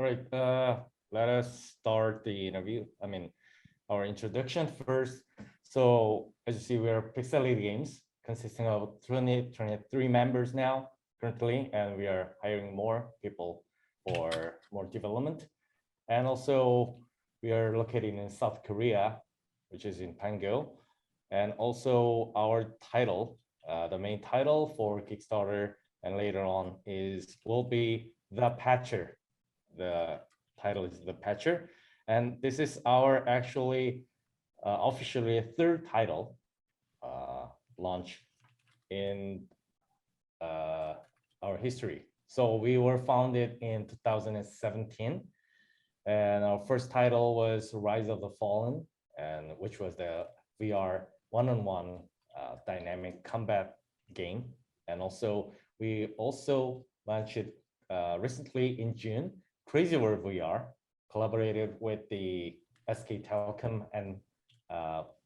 All right, let us start the interview. Our introduction first. So as you see, we are Pixelated Games, consisting of 23 members now currently, and we are hiring more people for more development. And also, we are located in South Korea, which is in Pango. And also our title, the main title for Kickstarter and later on will be The Patcher. The title is The Patcher. And this is our actually officially a third title launch in our history. So we were founded in 2017. And our first title was Rise of the Fallen, and which was the VR one-on-one dynamic combat game. And also, we also launched it recently in June, Crazy World VR, collaborated with the SK Telecom and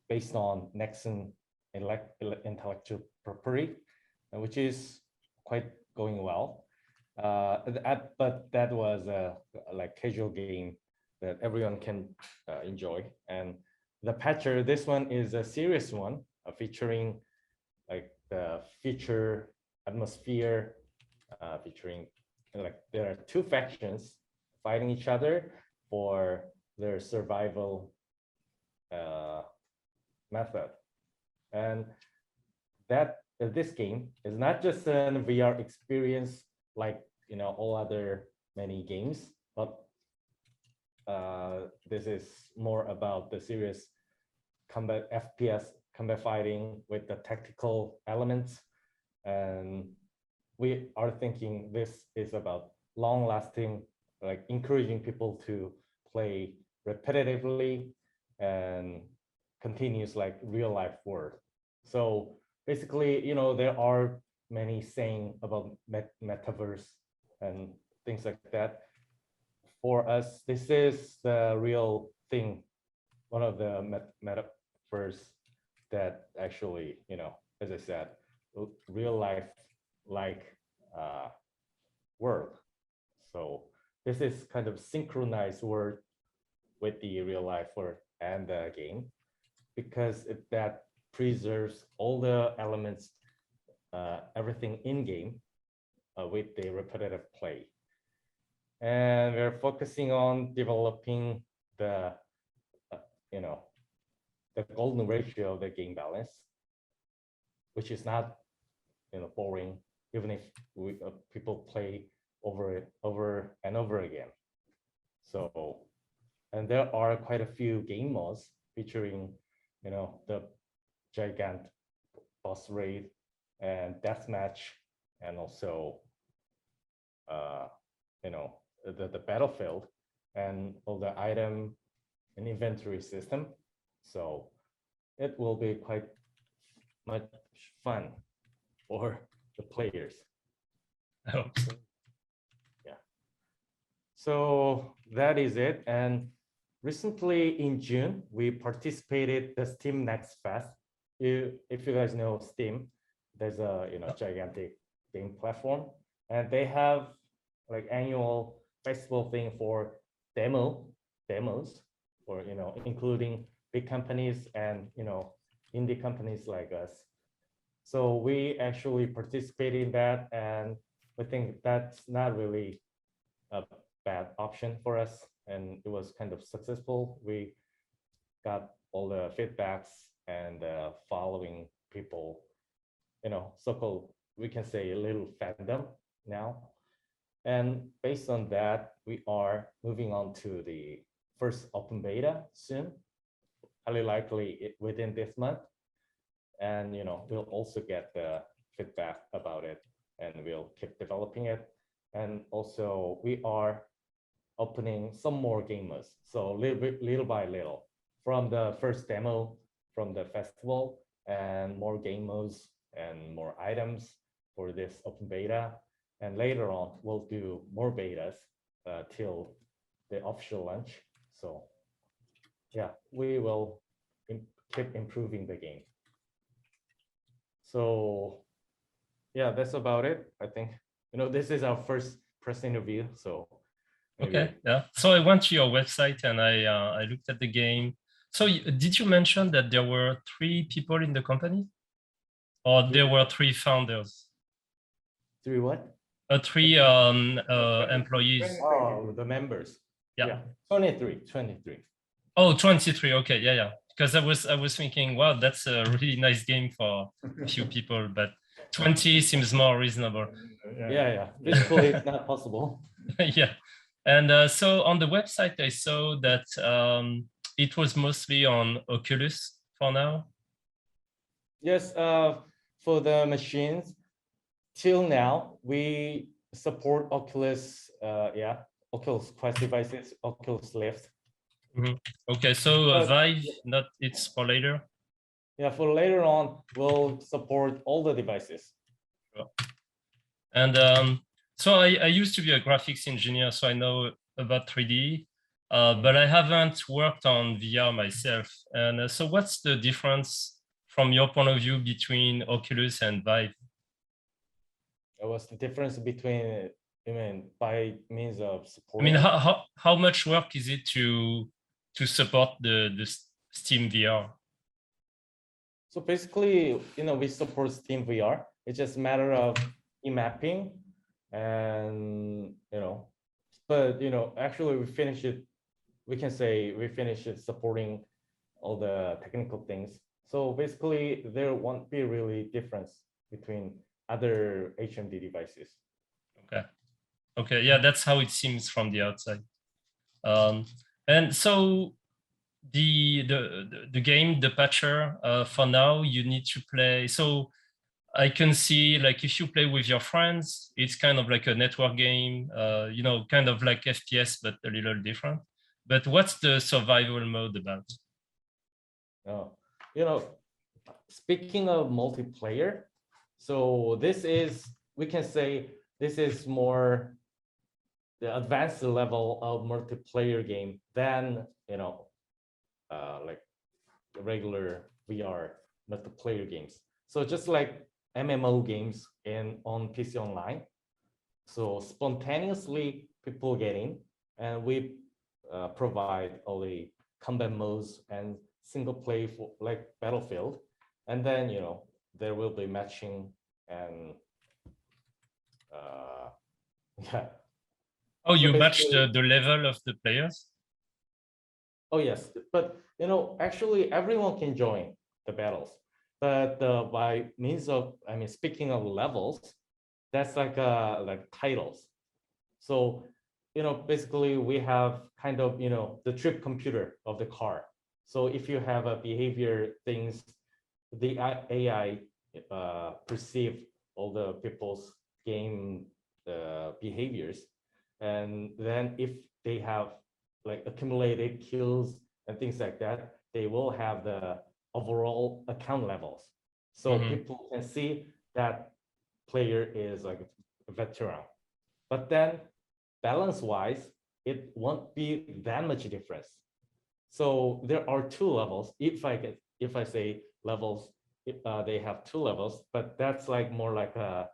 based on Nexon intellectual property, which is quite going well. But that was a like casual game that everyone can enjoy. And the Patcher, this one is a serious one, featuring like the future atmosphere, featuring like there are two factions fighting each other for their survival method. And that this game is not just a VR experience like all other many games, but this is more about the serious combat FPS combat fighting with the tactical elements. And we are thinking this is about long-lasting, like encouraging people to play repetitively and continuous like real-life world. So basically, there are many saying about metaverse and things like that. For us, this is the real thing, one of the metaverse that actually, as I said, real life like world. So this is kind of synchronized world with the real life world and the game, because that preserves all the elements, everything in game with the repetitive play. And we're focusing on developing the, the golden ratio of the game balance, which is not, boring, even if people play over and over again. So, and there are quite a few game modes featuring, the gigantic boss raid and deathmatch, and also, the battlefield and all the item and inventory system. So it will be quite much fun for the players. Oh. Yeah. So that is it. And recently in June, we participated the Steam Next Fest. If you guys know Steam, there's a gigantic game platform, and they have like annual festival thing for demos for including big companies and indie companies like us. So we actually participated in that, and we think that's not really a bad option for us, and it was kind of successful. We got all the feedbacks and following people, so-called, we can say a little fandom now. And based on that, we are moving on to the first open beta soon, highly likely within this month. And we'll also get the feedback about it, and we'll keep developing it. And also we are opening some more game modes. So little by little, from the first demo from the festival, and more game modes and more items for this open beta. And later on, we'll do more betas till the official launch. So yeah, we will keep improving the game. So yeah, that's about it. I think, this is our first press interview. So maybe. Okay, yeah. So I went to your website and I looked at the game. So did you mention that there were 3 people in the company, or there were 3 founders? 3 what? 3 employees. Oh, the members. Yeah. 23. Oh, 23. Okay, yeah. Because I was thinking, wow, that's a really nice game for a few people, but 20 seems more reasonable. Yeah. Basically, it's not possible. Yeah. And so on the website, I saw that it was mostly on Oculus for now. Yes, for the machines, till now, we support Oculus, Oculus Quest devices, Oculus Rift. Okay, so But- Vive, not it's for later. Yeah, for later on, we'll support all the devices. And so I used to be a graphics engineer, so I know about 3D, but I haven't worked on VR myself. And so what's the difference from your point of view between Oculus and Vive? What's the difference between, by means of I supporting? mean, how much work is it to support the Steam VR? So basically, we support Steam VR. It's just a matter of mapping and, but, actually we finish it. We can say we finish it supporting all the technical things. So basically, there won't be really difference between other HMD devices. Okay, yeah, that's how it seems from the outside. And so the game, the patcher, for now, you need to play. So I can see, like, if you play with your friends, it's kind of like a network game, kind of like FPS, but a little different. But what's the survival mode about? Speaking of multiplayer, so this is, we can say this is more the advanced level of multiplayer game than, like the regular VR multiplayer games. So just like MMO games on PC Online. So spontaneously people get in, and we provide all the combat modes and single play for like Battlefield, and then there will be matching and yeah. Oh, So you match basically- the level of the players? Oh yes, but actually everyone can join the battles, but by means of, speaking of levels, that's like titles. So basically we have kind of the trip computer of the car. So if you have a behavior things, the AI perceive all the people's game behaviors, and then if they have like accumulated kills and things like that, they will have the overall account levels. So people can see that player is like a veteran. But then balance-wise, it won't be that much difference. So there are 2 levels. If I say levels, they have 2 levels, but that's like more like a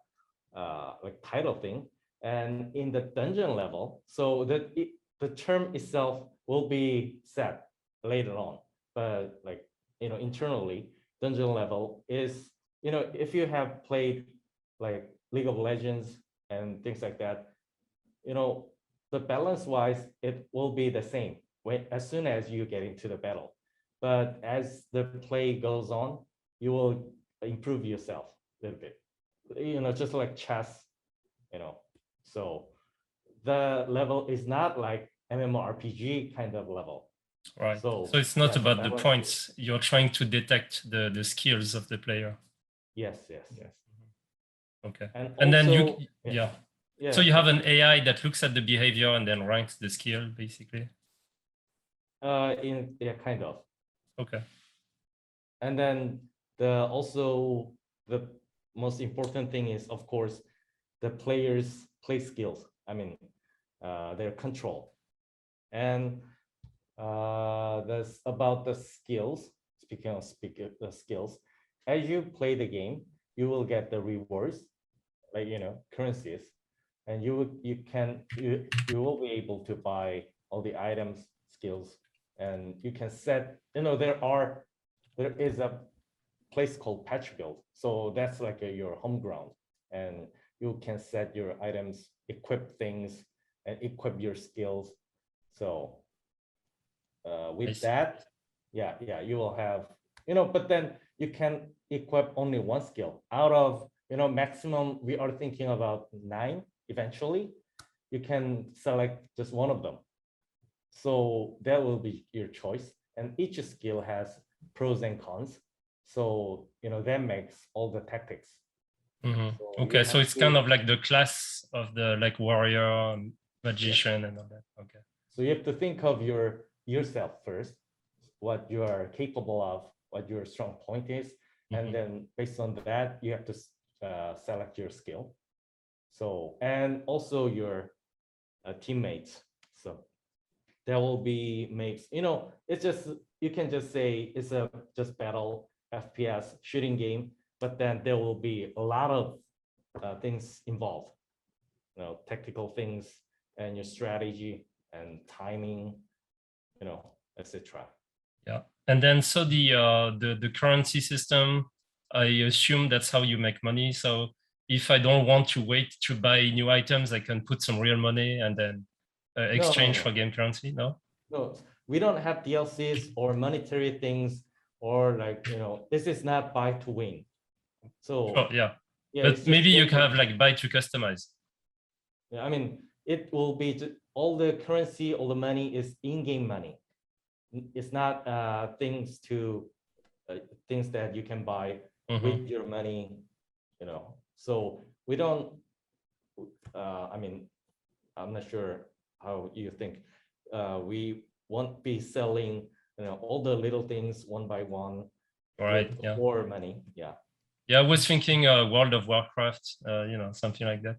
like title thing. And in the dungeon level, so that the term itself will be set later on, but like internally, dungeon level is if you have played like League of Legends and things like that, the balance wise it will be the same as soon as you get into the battle, but as the play goes on, you will improve yourself a little bit, just like chess. So the level is not like MMORPG kind of level. Right. So it's not yeah, about the points. You're trying to detect the skills of the player. Yes. Okay. And then also, yeah. So you have an AI that looks at the behavior and then ranks the skill, basically. Kind of. Okay. And then also the most important thing is, of course, the players' play skills. Their control. And that's about the skills. Speaking of the skills, as you play the game, you will get the rewards, like currencies, and you will be able to buy all the items, skills, and you can set, there is a place called patch build. So that's like your home ground, and you can set your items, equip things, and equip your skills. So with that, yeah, you will have, but then you can equip only one skill out of, maximum. We are thinking about 9 eventually. You can select just one of them. So that will be your choice. And each skill has pros and cons. So, that makes all the tactics. Mm-hmm. So Okay, so it's kind of like the class of the like warrior, magician, and all that. Okay. So you have to think of yourself first, what you are capable of, what your strong point is, and then based on that, you have to select your skill. So, and also your teammates. So there will be makes, it's just, you can just say it's a just battle FPS shooting game, but then there will be a lot of things involved, tactical things and your strategy and timing, etc. Yeah, and then so the currency system, I assume that's how you make money. So if I don't want to wait to buy new items, I can put some real money and then exchange for game currency. No, we don't have DLCs or monetary things, or like, this is not buy to win. So sure, yeah, yeah, but maybe you can have like buy to customize. Yeah, I mean, it will be all the currency, all the money is in-game money. It's not things that you can buy with your money, So we don't. I mean, I'm not sure how you think. We won't be selling, all the little things one by one. Right. With Yeah. more money. Yeah. Yeah, I was thinking World of Warcraft, something like that,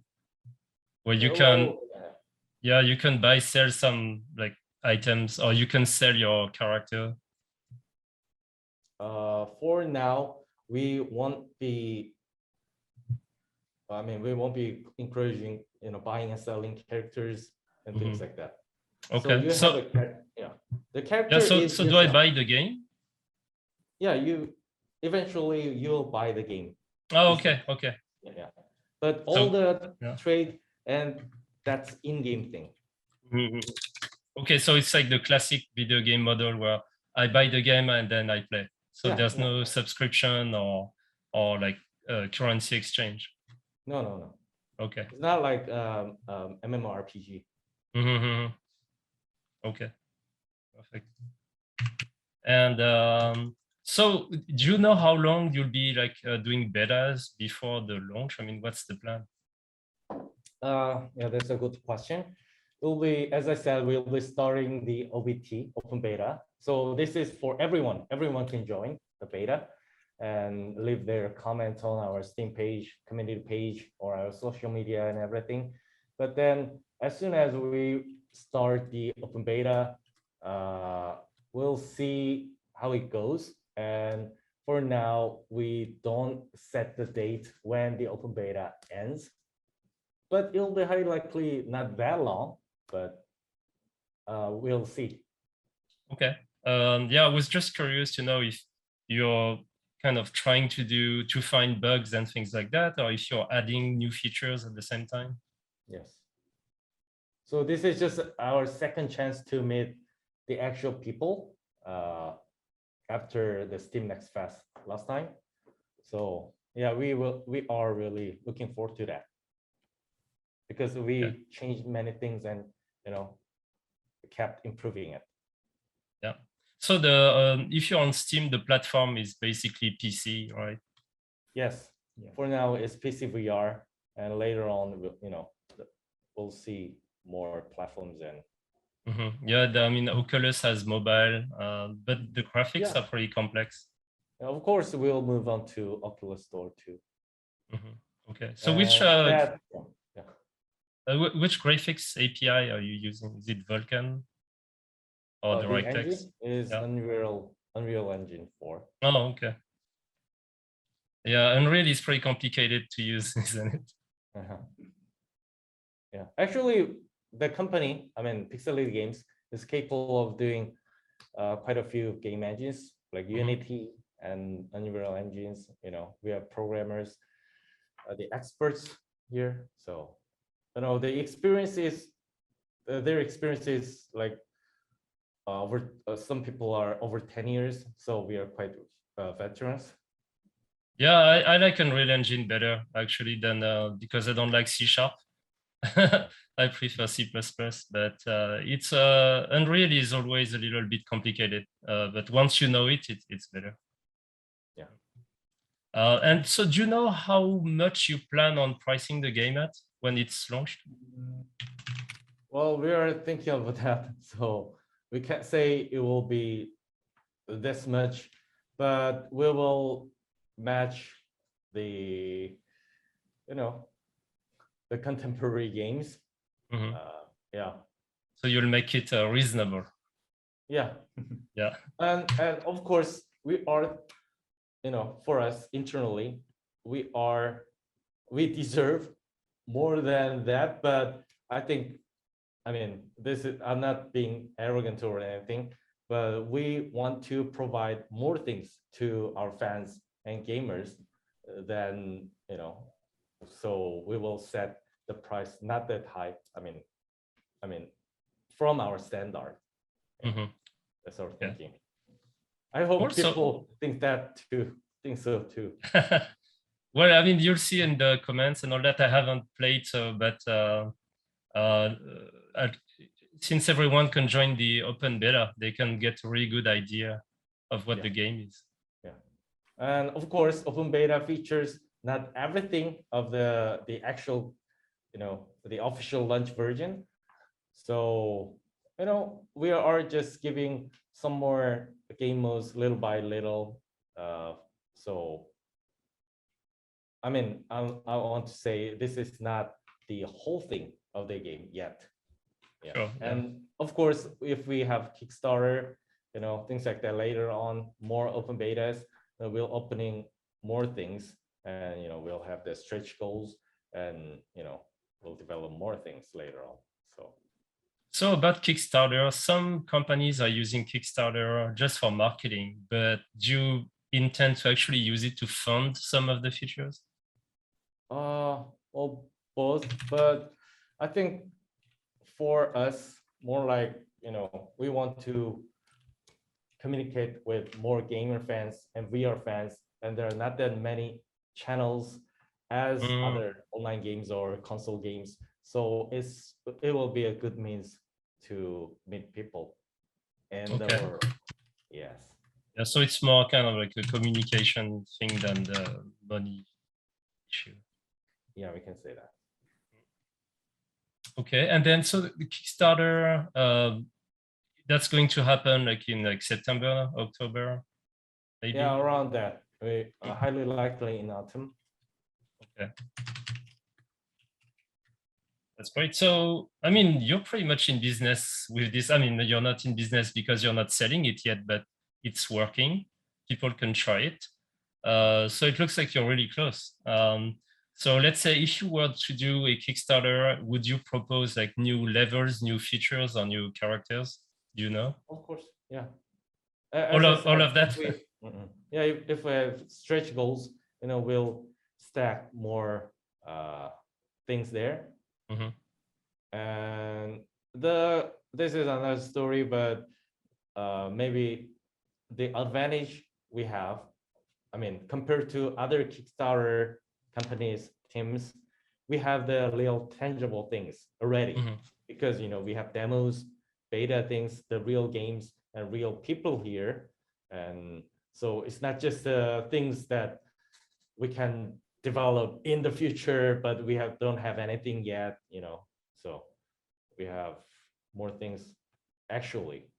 where you can, you can buy, sell some like items, or you can sell your character. For now, we won't be encouraging, buying and selling characters and things like that. Okay. So you have the character is so do I buy the game? Yeah, eventually you'll buy the game. Oh, okay. Okay. Yeah. But all the trade and that's in-game thing. Okay, so it's like the classic video game model where I buy the game and then I play. So there's no subscription or like currency exchange. No. Okay. It's not like MMORPG. Okay, perfect. And so do you know how long you'll be like doing betas before the launch? I mean, what's the plan? Yeah, that's a good question. We'll be, as I said, we'll be starting the OBT, open beta. So this is for everyone. Everyone can join the beta and leave their comments on our Steam page, community page, or our social media and everything. But then as soon as we start the open beta, we'll see how it goes. And for now, we don't set the date when the open beta ends, but it'll be highly likely not that long, but we'll see. Okay. Yeah, I was just curious to know if you're kind of trying to find bugs and things like that, or if you're adding new features at the same time. Yes. So this is just our second chance to meet the actual people after the Steam Next Fest last time. So yeah, we are really looking forward to that, because we changed many things and kept improving it. Yeah. So the if you're on Steam, the platform is basically PC, right? Yes. Yeah. For now, it's PC VR, and later on, we'll see more platforms and. Yeah, I mean, Oculus has mobile, but the graphics are pretty complex. Of course, we'll move on to Oculus Store too. Okay, so which graphics API are you using? Is it Vulkan or DirectX? Is Unreal Engine 4. Oh, okay. Yeah, Unreal is pretty complicated to use, isn't it? Yeah, actually, the company, I mean, Pixelated Games, is capable of doing quite a few game engines like Unity and Unreal engines. You know, we have programmers, the experts here. So, you know, the experience is their experience is like over some people are over 10 years, so we are quite veterans. Yeah, I like Unreal Engine better actually than because I don't like C#. I prefer C++, but it's Unreal is always a little bit complicated. But once you know it, it's better. Yeah. And so, do you know how much you plan on pricing the game at when it's launched? Well, we are thinking about that, so we can't say it will be this much, but we will match the, you know, the contemporary games. Mhm. Yeah, So you'll make it reasonable. yeah, Yeah. and of course we are, you know, for us internally, we deserve more than that, but I think, I mean, this is, I'm not being arrogant or anything, but we want to provide more things to our fans and gamers than, you know, so we will set the price not that high. I mean, from our standard. Mhm. That's our Yeah. thinking. I hope Also, people think that too, think so too. well, I mean, you'll see in the comments and all that. I haven't played, so but since everyone can join the open beta, they can get a really good idea of what Yeah. the game is. Yeah, and of course, open beta features not everything of the actual, you know, the official launch version. So, you know, we are just giving some more game modes little by little. So, I mean, I want to say this is not the whole thing of the game yet. Yeah. Sure, yeah. And of course, if we have Kickstarter, you know, things like that later on, more open betas, we'll opening more things, and you know, we'll have the stretch goals, and you know, we'll develop more things later on. So about Kickstarter, some companies are using Kickstarter just for marketing, but do you intend to actually use it to fund some of the features? Well, both, but I think for us, more like, you know, we want to communicate with more gamer fans and VR fans, and there are not that many channels as other online games or console games. So it will be a good means to meet people in the Okay. world. Yes. Yeah, so it's more kind of like a communication thing than the money issue. Yeah, we can say that. Okay, and then so the Kickstarter, that's going to happen like in like September, October, maybe? Yeah, around that. We highly likely in autumn. Okay. That's great. So, I mean, you're pretty much in business with this. I mean, you're not in business because you're not selling it yet, but it's working. People can try it. So it looks like you're really close. So let's say if you were to do a Kickstarter, would you propose like new levels, new features, or new characters? Do you know? Of course, yeah. All As I of said, that? yeah, if we have stretch goals, you know, we'll stack more things there. Mhm. And this is another story, but maybe the advantage we have, I mean, compared to other Kickstarter companies, teams, we have the real tangible things already, Mhm. because you know, we have demos, beta things, the real games, and real people here. And so it's not just the things that we can develop in the future, but we don't have anything yet, you know. So we have more things actually.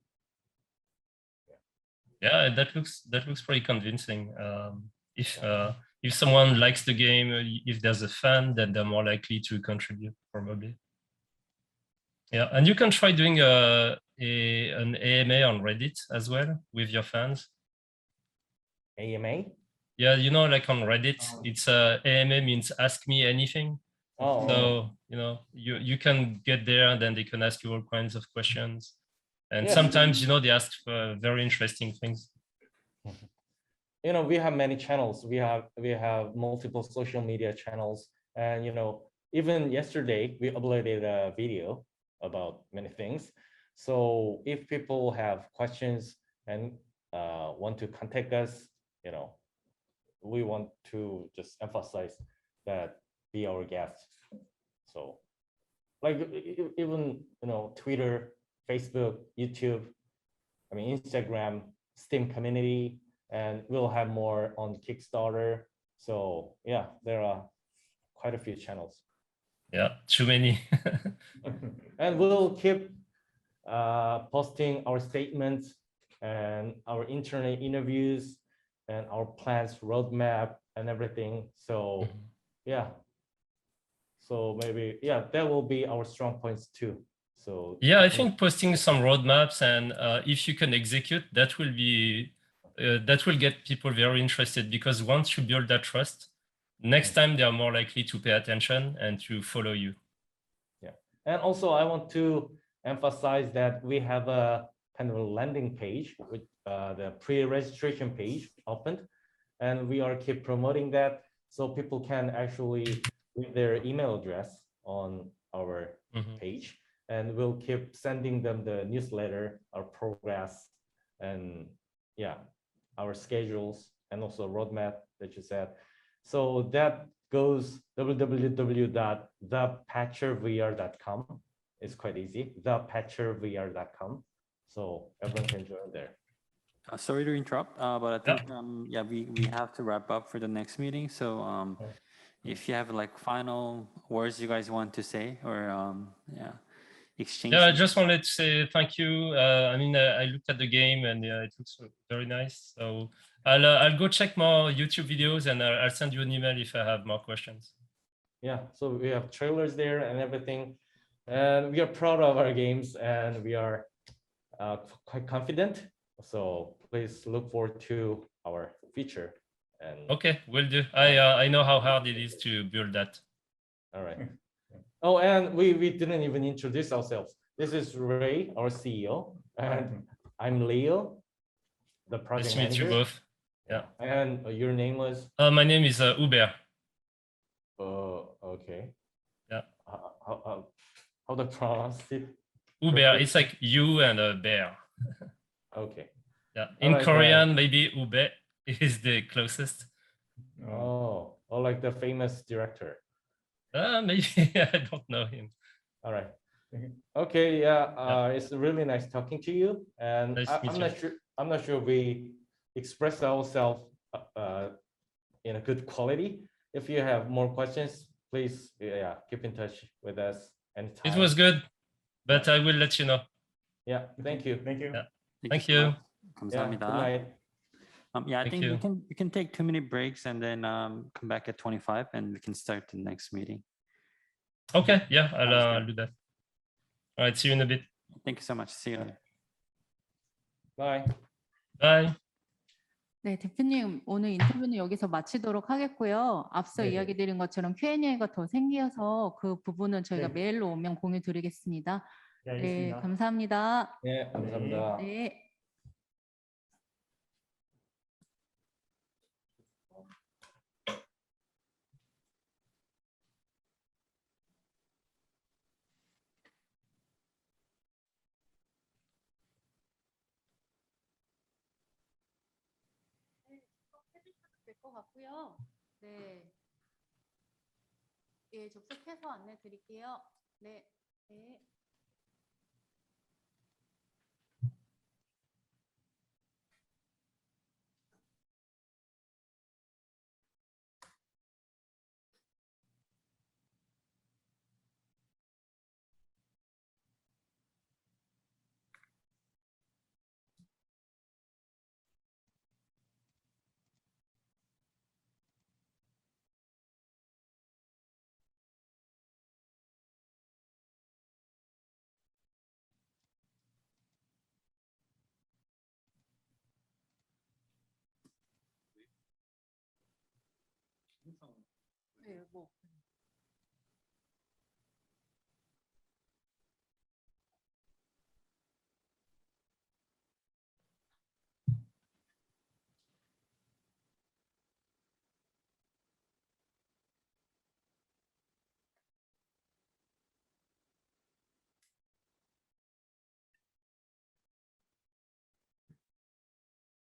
Yeah, that looks pretty convincing. If someone likes the game, if there's a fan, then they're more likely to contribute, probably. Yeah, and you can try doing an AMA on Reddit as well with your fans. AMA? Yeah, you know, like on Reddit, it's AMA means ask me anything. Oh, So, you can get there and then they can ask you all kinds of questions. And yes. sometimes, they ask for very interesting things. We have many channels. We have multiple social media channels, and even yesterday we uploaded a video about many things. So if people have questions and want to contact us, we want to just emphasize that be our guest. So like even Twitter, Facebook, YouTube, Instagram, Steam community, and we'll have more on Kickstarter. So yeah, there are quite a few channels. Yeah, too many. And we'll keep posting our statements and our internet interviews and our plans, roadmap, and everything. So yeah. So maybe, yeah, that will be our strong points too. So yeah, I think posting some roadmaps and if you can execute, that will get people very interested, because once you build that trust, next time they are more likely to pay attention and to follow you. Yeah, and also I want to emphasize that we have a kind of a landing page with the pre-registration page opened, and we are keep promoting that so people can actually leave their email address on our page, and we'll keep sending them the newsletter, our progress, and yeah, our schedules, and also roadmap that you said. So that goes www.thepatchervr.com. It's quite easy, thepatchervr.com. So everyone can join there. Sorry to interrupt, but I think yeah, we have to wrap up for the next meeting. So if you have like final words you guys want to say, or yeah, exchange. Yeah, I just wanted to say thank you. I looked at the game and it looks very nice. So I'll go check more YouTube videos and I'll send you an email if I have more questions. Yeah, so we have trailers there and everything, and we are proud of our games, and we are quite confident. So please look forward to our feature. And okay, will do. I know how hard it is to build that. All right. Oh, and we didn't even introduce ourselves. This is Ray, our CEO, and I'm Leo, the project Nice to meet you manager. both. Yeah. And your name was? My name is Hubert. Okay. Yeah. How to pronounce it? Hubert, it's like you and a bear. Okay. Yeah. In Korean, maybe Ube is the closest. Oh, like the famous director. Maybe I don't know him. All right. Okay. Yeah. It's really nice talking to you, and Nice to meet you. I'm not sure we express ourselves in a good quality. If you have more questions, please keep in touch with us anytime. It was good, but I will let you know. Yeah. Thank you. Thank you. Yeah. Thank you. you. 감사합니다. Good night. Yeah, I Thank think you. we can take 2-minute breaks and then come back at 25 and we can start the next meeting. Okay, yeah, I'll do that. All right, see you in a bit. Thank you so much. See you later. Bye. Bye. 네, 대표님, 오늘 인터뷰는 여기서 마치도록 하겠고요. 앞서 네네. 이야기 드린 것처럼 Q&A가 더 생겨서 그 부분은 저희가 네. 메일로 오면 공유 드리겠습니다. 네, 네, 알겠습니다. 감사합니다. 네, 감사합니다. 네. 될 것 같고요. 네. 예, 접속해서 안내 드릴게요. 네. 네. 네, 뭐.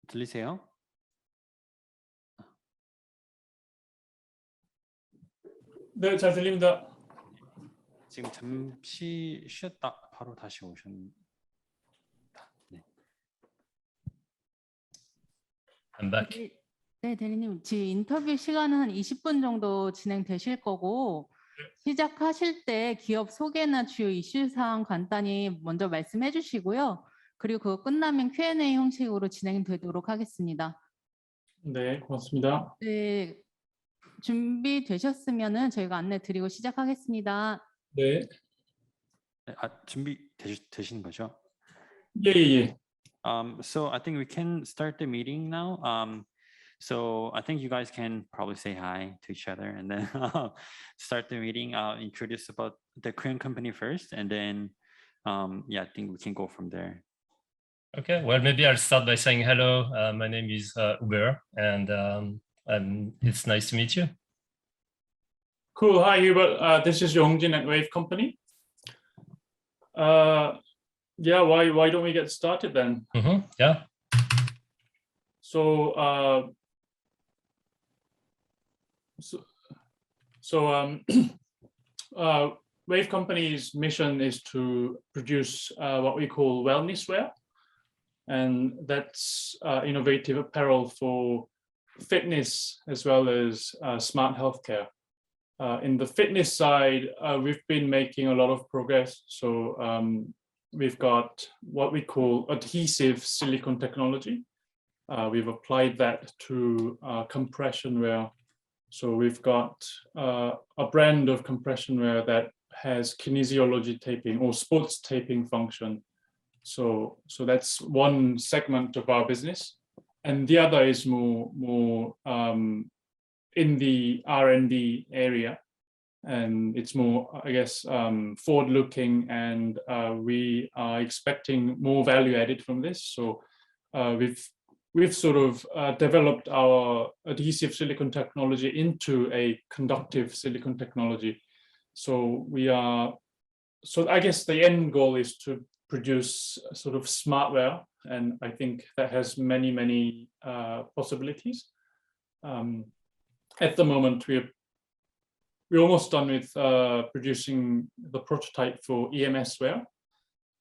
들리세요? 네, 잘 들립니다. 지금 잠시 쉬었다 바로 다시 오셨습니다. 네. I'm back. 네, 대리님. 지금 인터뷰 시간은 한 20분 정도 진행되실 거고 시작하실 때 기업 소개나 주요 이슈 사항 간단히 먼저 말씀해 주시고요. 그리고 그거 끝나면 Q&A 형식으로 진행되도록 하겠습니다. 네, 고맙습니다. 네, 준비되셨으면은 저희가 안내 드리고 시작하겠습니다. 네, 네, 되신 거죠? 예, 예, 예. So I think we can start the meeting now. So I think you guys can probably say hi to each other and then start the meeting. I'll introduce about the Korean company first, and then yeah, I think we can go from there. Okay, well, maybe I'll start by saying hello. My name is Uber, and it's nice to meet you. Cool. Hi, Hubert. This is Yongjin at Wave Company. Yeah, why don't we get started then? Yeah. So, Wave Company's mission is to produce what we call wellness wear, and that's innovative apparel for fitness as well as smart healthcare. In the fitness side, we've been making a lot of progress. So we've got what we call adhesive silicone technology. We've applied that to compression wear. So we've got a brand of compression wear that has kinesiology taping or sports taping function. So that's one segment of our business, and the other is more in the R&D area, and it's more, I guess, forward-looking, and we are expecting more value added from this. So we've sort of developed our adhesive silicone technology into a conductive silicone technology. So I guess the end goal is to produce sort of smartware, and I think that has many possibilities. At the moment, we're almost done with producing the prototype for EMS wear,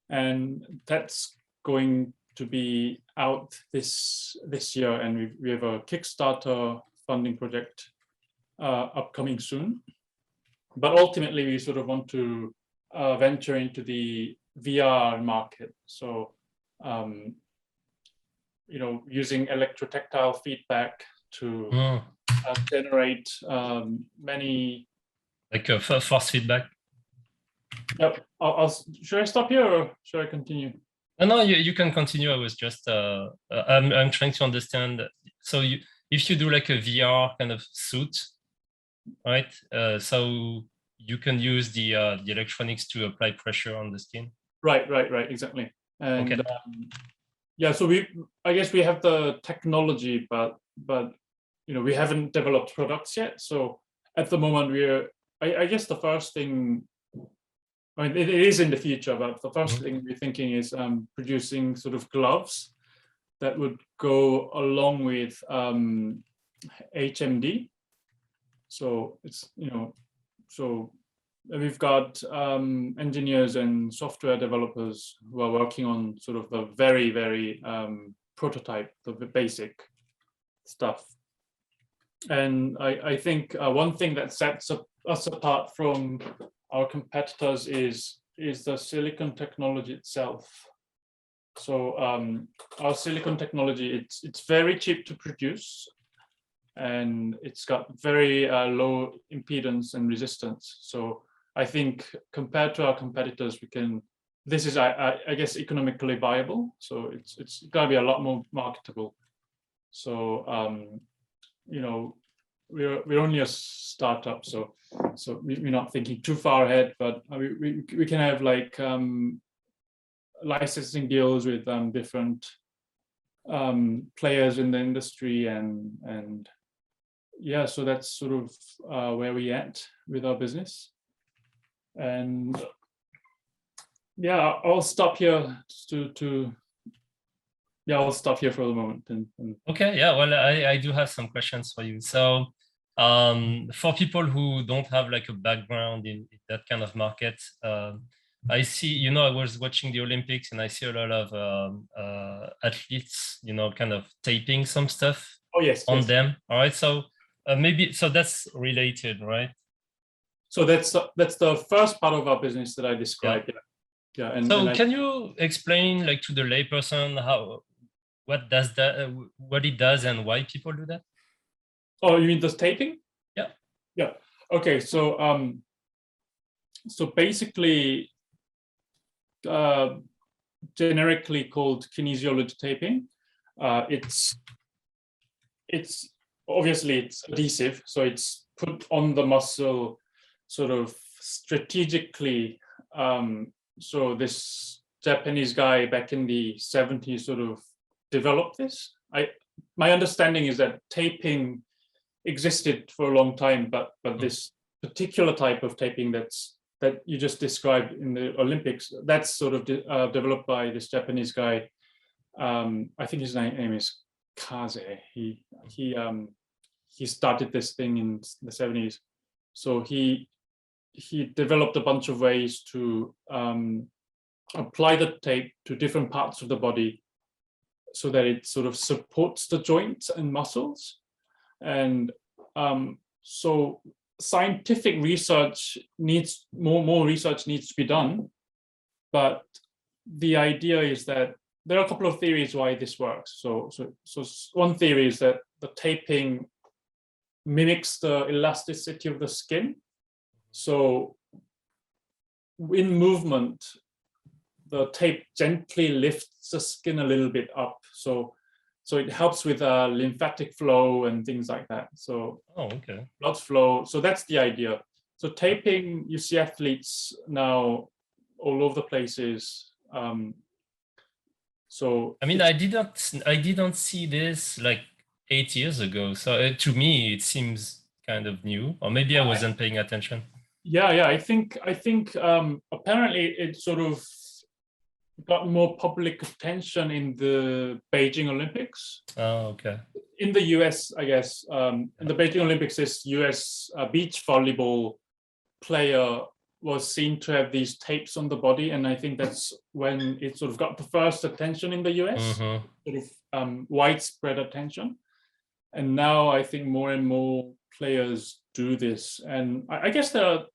and that's going to be out this year, and we have a Kickstarter funding project upcoming soon. But ultimately, we sort of want to venture into the VR market. So, using electrotactile feedback to generate many. Like force feedback. Yep. Should I stop here or should I continue? No, you can continue. I was just I'm trying to understand. So if you do like a VR kind of suit, right? So you can use the electronics to apply pressure on the skin. Right, exactly. And okay. Yeah, so I guess we have the technology, but we haven't developed products yet. So at the moment, I guess the first thing, I mean, it is in the future, but the first thing we're thinking is producing sort of gloves that would go along with HMD. So it's, so we've got engineers and software developers who are working on sort of the very prototype, the basic stuff. And I think one thing that sets us apart from our competitors is the silicon technology itself. So our silicon technology, it's very cheap to produce, and it's got very low impedance and resistance. So I think compared to our competitors, this is, I guess, economically viable. So it's gotta be a lot more marketable. So, we're only a startup, so we're not thinking too far ahead, but we can have like licensing deals with different players in the industry, and yeah, so that's sort of where we at with our business. And yeah, I'll stop here to yeah, I'll stop here for the moment. And Okay, yeah, well, I do have some questions for you. So for people who don't have like a background in that kind of market, I see, you know, I was watching the Olympics and I see a lot of athletes, you know, kind of taping some stuff oh yes, on yes. them. All right, so maybe, so that's related, right? So that's the first part of our business that I described. Yeah. And, so and can you explain like to the layperson what does that, what it does and why people do that? oh, you mean the taping? Yeah. Yeah. Okay. So so basically, generically called kinesiology taping. It's obviously it's adhesive, so it's put on the muscle sort of strategically. So this Japanese guy back in the 70s sort of developed this. My understanding is that taping existed for a long time, but this particular type of taping that you just described in the Olympics, that's sort of developed by this Japanese guy. I think his name is Kaze. He started this thing in the 70s. So he developed a bunch of ways to apply the tape to different parts of the body so that it sort of supports the joints and muscles. And so scientific research needs more research needs to be done. But the idea is that there are a couple of theories why this works. So one theory is that the taping mimics the elasticity of the skin. So in movement, the tape gently lifts the skin a little bit up. So it helps with lymphatic flow and things like that. So blood flow. So that's the idea. So taping, you see athletes now all over the places. So I mean, I didn't see this like 8 years ago. So to me, it seems kind of new, or maybe I wasn't paying attention. Yeah. I think apparently it sort of got more public attention in the Beijing Olympics. Oh, okay. In the US, I guess, in the Beijing Olympics, this US beach volleyball player was seen to have these tapes on the body, and I think that's when it sort of got the first attention in the US, sort of widespread attention. And now I think more and more players do this, and I guess there are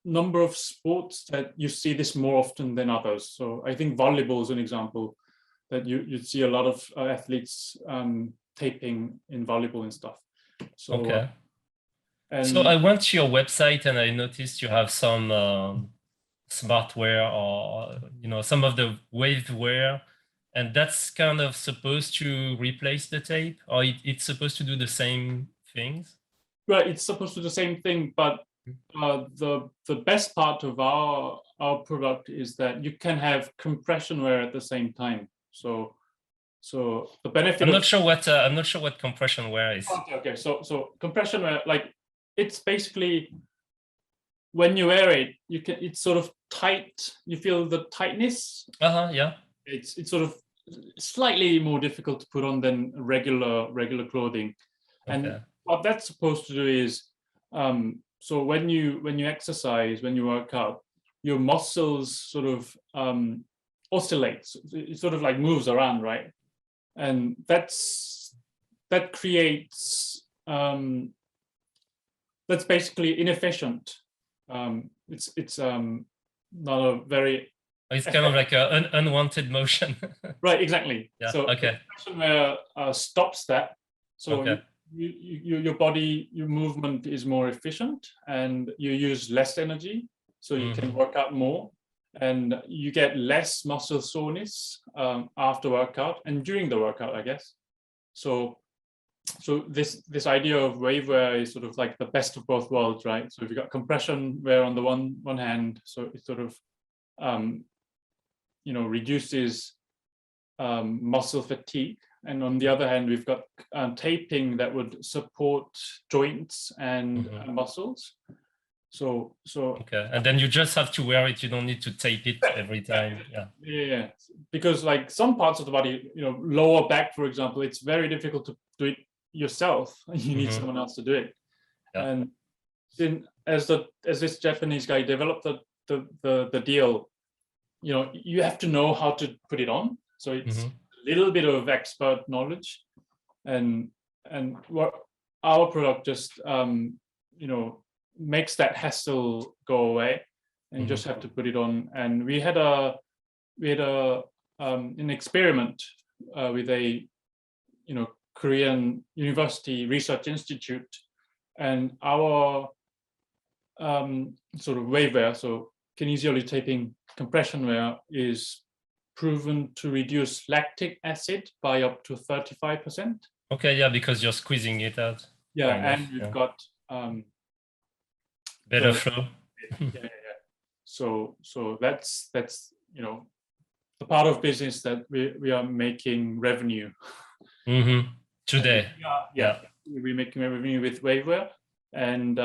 number of sports that you see this more often than others. So I think volleyball is an example that you'd see a lot of athletes taping in volleyball and stuff. So, okay. So I went to your website and I noticed you have some smartwear or, you know, some of the waveware, and that's kind of supposed to replace the tape, or it's supposed to do the same things? Right, it's supposed to do the same thing, but the best part of our product is that you can have compression wear at the same time. So the benefit. I'm not sure what compression wear is. Okay. So compression wear, like, it's basically when you wear it, it's sort of tight. You feel the tightness. Yeah. It's sort of slightly more difficult to put on than regular clothing. And what that's supposed to do is, so when you exercise, when you work out, your muscles sort of oscillates. It sort of like moves around, right? And that creates that's basically inefficient. It's not a very. It's kind of like an unwanted motion. Right, exactly. Yeah. So compression wear stops that. So your body, your movement is more efficient, and you use less energy, so you can work out more, and you get less muscle soreness after workout and during the workout, I guess. So this idea of wave wear is sort of like the best of both worlds, right? So if you got compression wear on the one hand, so it sort of reduces muscle fatigue. And on the other hand, we've got taping that would support joints and muscles. So and then you just have to wear it. You don't need to tape it every time. Yeah. because like some parts of the body, lower back, for example, it's very difficult to do it yourself. You need someone else to do it. Yeah. And then as this Japanese guy developed the deal, you have to know how to put it on. So it's a little bit of expert knowledge, and what our product just makes that hassle go away, and you just have to put it on. And we had an experiment with a Korean University Research Institute, and our sort of waveware, so kinesiology taping compression wear, is proven to reduce lactic acid by up to 35%. Okay, yeah, because you're squeezing it out. Yeah, kind of, and we've got better flow. yeah. So that's the part of business that we are making revenue. Today. Yeah, we're making revenue with waveware, and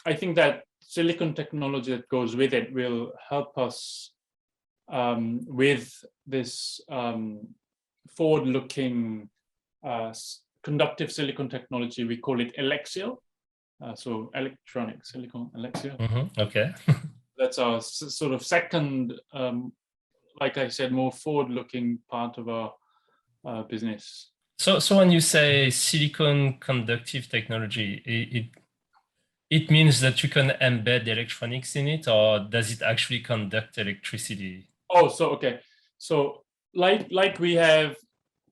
I think that silicon technology that goes with it will help us with this forward-looking conductive silicon technology. We call it Alexial, so electronic silicon Alexial. Okay. That's our sort of second, like I said, more forward-looking part of our business. So when you say silicon conductive technology, it means that you can embed electronics in it, or does it actually conduct electricity? Oh, so okay. So like we have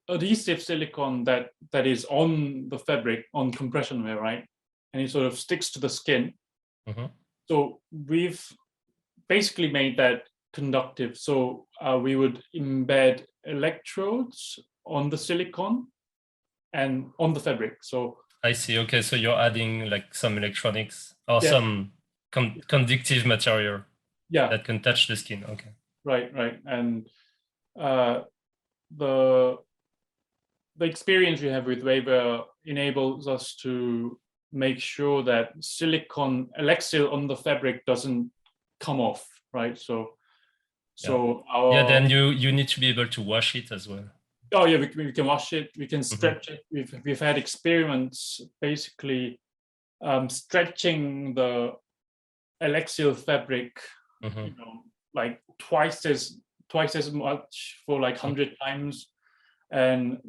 adhesive silicon that is on the fabric, on compression wear, right? And it sort of sticks to the skin. So we've basically made that conductive. So we would embed electrodes on the silicon and on the fabric. So I see. Okay, so you're adding like some electronics or Yeah. some conductive material yeah, that can touch the skin. Okay. right. And the experience we have with waveware enables us to make sure that silicon Alexial on the fabric doesn't come off, right? So our then you need to be able to wash it as well. Oh yeah, we can wash it. We can stretch it. We've had experiments basically stretching the Alexial fabric, like twice as much for like 100 times, and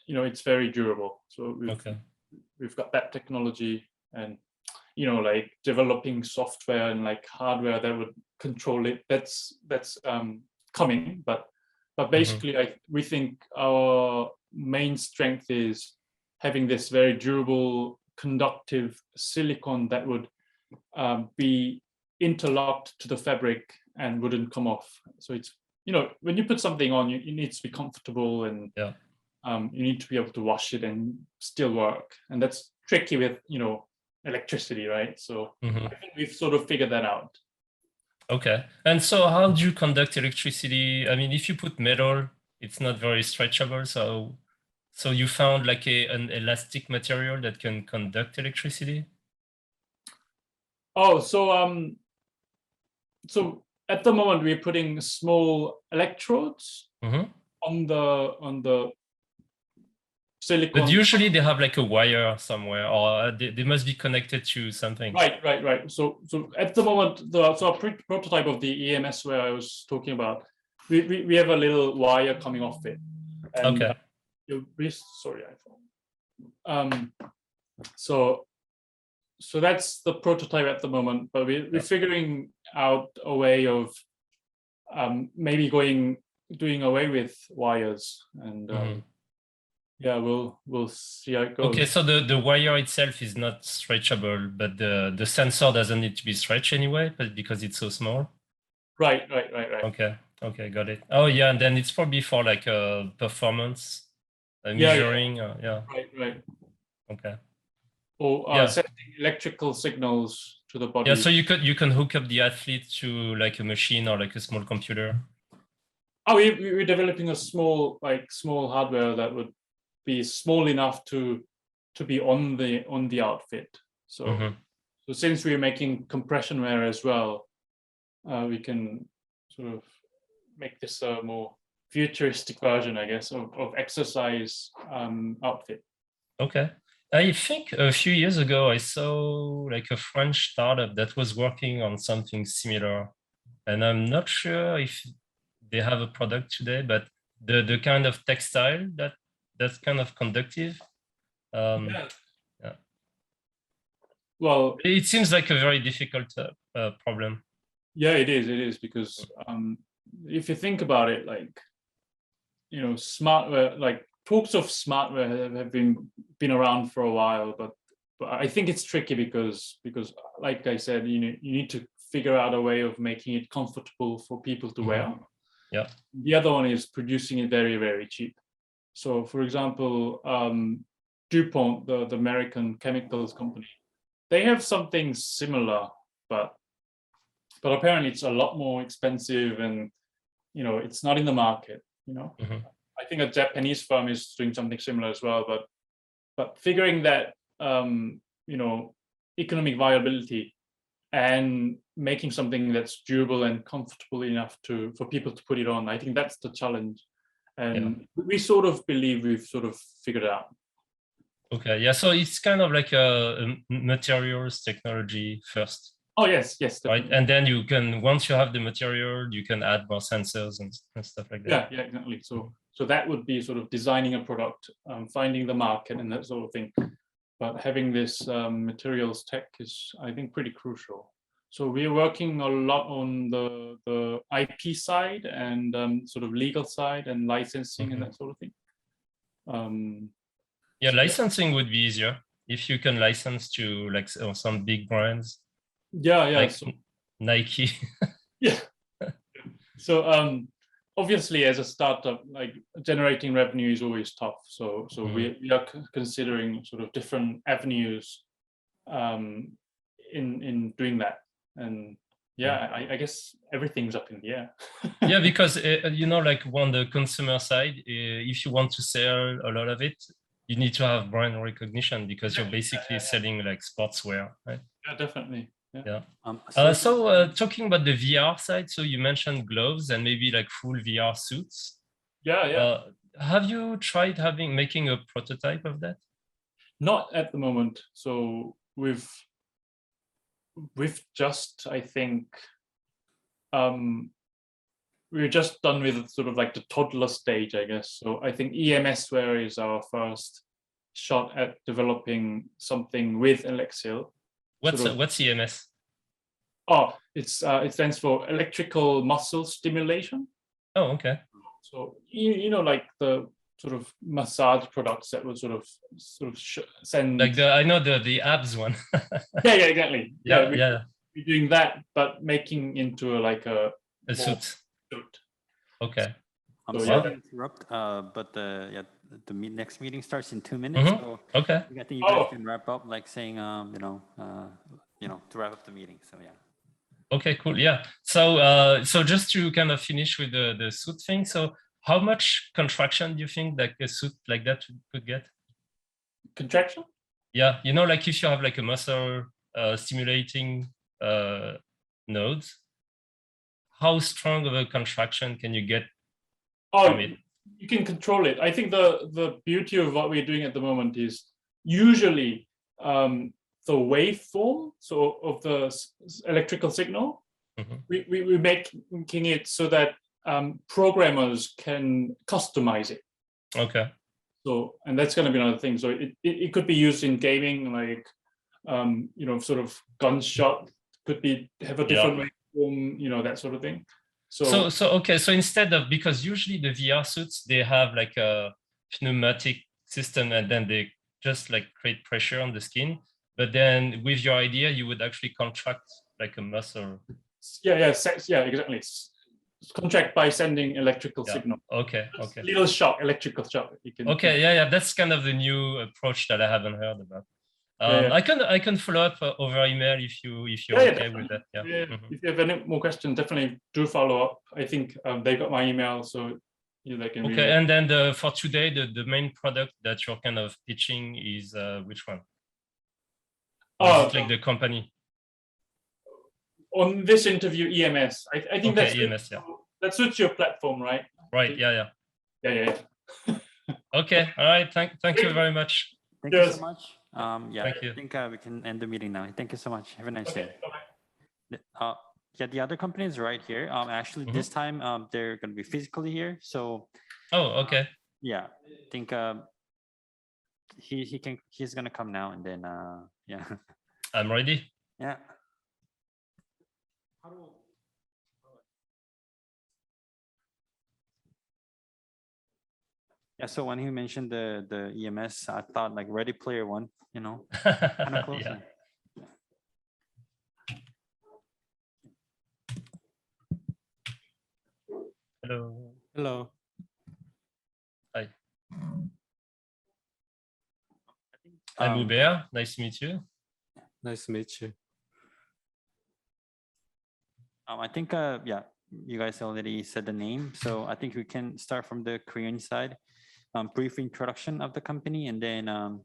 it's very durable. So we've got that technology, and like developing software and like hardware that would control it. That's coming, but basically, we think our main strength is having this very durable, conductive silicon that would be interlocked to the fabric and wouldn't come off. So it's, when you put something on, you need to be comfortable, and you need to be able to wash it and still work. And that's tricky with, electricity, right? So I think we've sort of figured that out. Okay. And so how do you conduct electricity? I mean, if you put metal, it's not very stretchable. So you found like an elastic material that can conduct electricity? Oh, so at the moment we're putting small electrodes on the silicon. But usually they have like a wire somewhere, or they must be connected to something. Right. So at the moment, our prototype of the EMS where I was talking about, we have a little wire coming off it. And, okay. Sorry, iPhone. So that's the prototype at the moment, but we're figuring out a way of maybe doing away with wires, and we'll see how it goes. Okay, so the wire itself is not stretchable, but the sensor doesn't need to be stretched anyway, but because it's so small. Right. Okay, got it. Oh yeah, and then it's probably for like performance measuring. Right. Okay. Or sending electrical signals to the body. Yeah, so you can hook up the athlete to like a machine or like a small computer. Oh, we're developing a small hardware that would be small enough to be on the outfit. So since we're making compression wear as well, we can sort of make this a more futuristic version, I guess, of exercise outfit. Okay. I think a few years ago, I saw like a French startup that was working on something similar. And I'm not sure if they have a product today, but the kind of textile that's kind of conductive. Yeah. Yeah. Well, It seems like a very difficult problem. yeah, it is because if you think about it, like, you know, smartware, like talks of smartware have been around for a while, but I think it's tricky because like I said, you know, you need to figure out a way of making it comfortable for people to wear. Yeah. The other one is producing it very, very cheap. So, for example, DuPont, the American chemicals company, they have something similar, but apparently it's a lot more expensive, and you know, it's not in the market. You know, I think a Japanese firm is doing something similar as well, but figuring that you know, economic viability and making something that's durable and comfortable enough for people to put it on, I think that's the challenge, and we sort of believe we've sort of figured it out. Okay, yeah, so it's kind of like a materials technology first. Oh yes, definitely. Right, and then you can, once you have the material, you can add more sensors and stuff like that. Yeah, exactly. So that would be sort of designing a product, finding the market and that sort of thing. But having this materials tech is, I think, pretty crucial. So we're working a lot on the IP side and sort of legal side and licensing and that sort of thing. Yeah, so licensing would be easier if you can license to like some big brands. Yeah, like so, Nike. Yeah. So obviously, as a startup, like generating revenue is always tough. So we are considering sort of different avenues in doing that. And yeah, I guess everything's up in the air. Yeah, because you know, like on the consumer side, if you want to sell a lot of it, you need to have brand recognition because you're basically selling like sportswear, right? Yeah, definitely. Yeah. So talking about the VR side, so you mentioned gloves and maybe like full VR suits. Yeah. Have you tried making a prototype of that? Not at the moment. So we've just, I think, we're just done with sort of like the toddler stage, I guess. So I think EMS wear is our first shot at developing something with Elexil. What's EMS? Oh, it stands for electrical muscle stimulation. Oh, okay. So you know, like the sort of massage products that would sort of send. Like I know the abs one. Yeah, exactly. Yeah. We're doing that, but making into a suit. Okay. I'm sorry to interrupt, but the next meeting starts in 2 minutes. So okay. I think you guys can wrap up, like saying, to wrap up the meeting. So yeah. Okay, cool. Yeah. So just to kind of finish with the suit thing. So how much contraction do you think like a suit like that could get? Contraction? Yeah, you know, like if you have like a muscle stimulating nodes, how strong of a contraction can you get from it? You can control it. I think the beauty of what we're doing at the moment is usually the waveform, so of the electrical signal, we're making it so that programmers can customize it. Okay. So, and that's going to be another thing. So it could be used in gaming, like sort of gunshot could have a different waveform, that sort of thing. So okay. So instead of, because usually the VR suits, they have like a pneumatic system and then they just like create pressure on the skin. But then with your idea, you would actually contract like a muscle. Yeah, exactly. Contract by sending electrical signal. Okay. Little shock, electrical shock. Okay, yeah. That's kind of the new approach that I haven't heard about. I can follow up over email if you're okay with that. Yeah. If you have any more questions, definitely do follow up. I think they got my email, so they can. Okay, and then for today, the main product that you're kind of pitching is which one? Is it like the company? On this interview, EMS. I think that's EMS. Yeah. That suits your platform, right? Right. Yeah. Yeah. Okay. All right. Thank you very much. Thank you Yes. so much. Yeah, Thank you. I think we can end the meeting now. Thank you so much. Have a nice Okay. day. Bye-bye. Yeah, the other company is right here. Actually, this time they're going to be physically here. So Oh, okay. yeah, I think he's going to come now, and then yeah. I'm ready. Yeah. Yeah, so when he mentioned the EMS, I thought like Ready Player One, you know, kind of close. Yeah. Hello. Hello. Hi. I'm Hubert. Nice to meet you. Nice to meet you. I think yeah, you guys already said the name, so I think we can start from the Korean side. Brief introduction of the company, and then and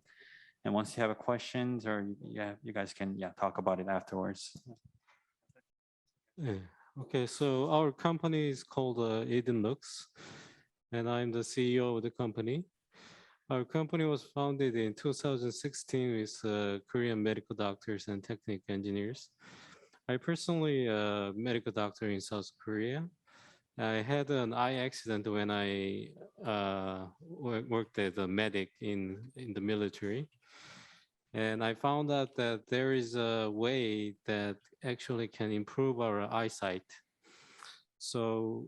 once you have questions, or you guys can talk about it afterwards. Yeah. Okay, so our company is called Eden Lux, and I'm the CEO of the company. Our company was founded in 2016 with Korean medical doctors and technical engineers. I personally a medical doctor in South Korea. I had an eye accident when I worked as a medic in the military. And I found out that there is a way that actually can improve our eyesight. So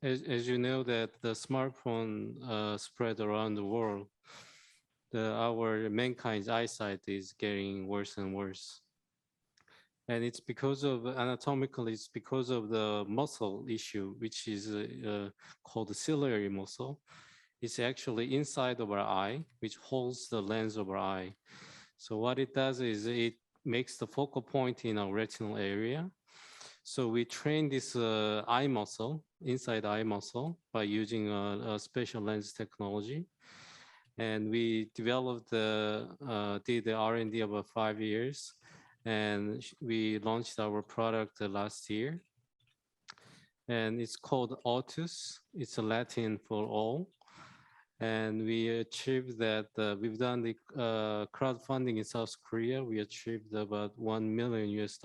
as you know that the smartphone spread around the world, our mankind's eyesight is getting worse and worse. And it's because of anatomically, it's because of the muscle issue, which is called the ciliary muscle. It's actually inside of our eye, which holds the lens of our eye. So what it does is it makes the focal point in our retinal area. So we train this eye muscle, inside eye muscle, by using a special lens technology. And we developed did the R&D about 5 years. And we launched our product last year. And it's called Autus. It's a Latin for all. And we achieved that. We've done the crowdfunding in South Korea. We achieved about $1 million US.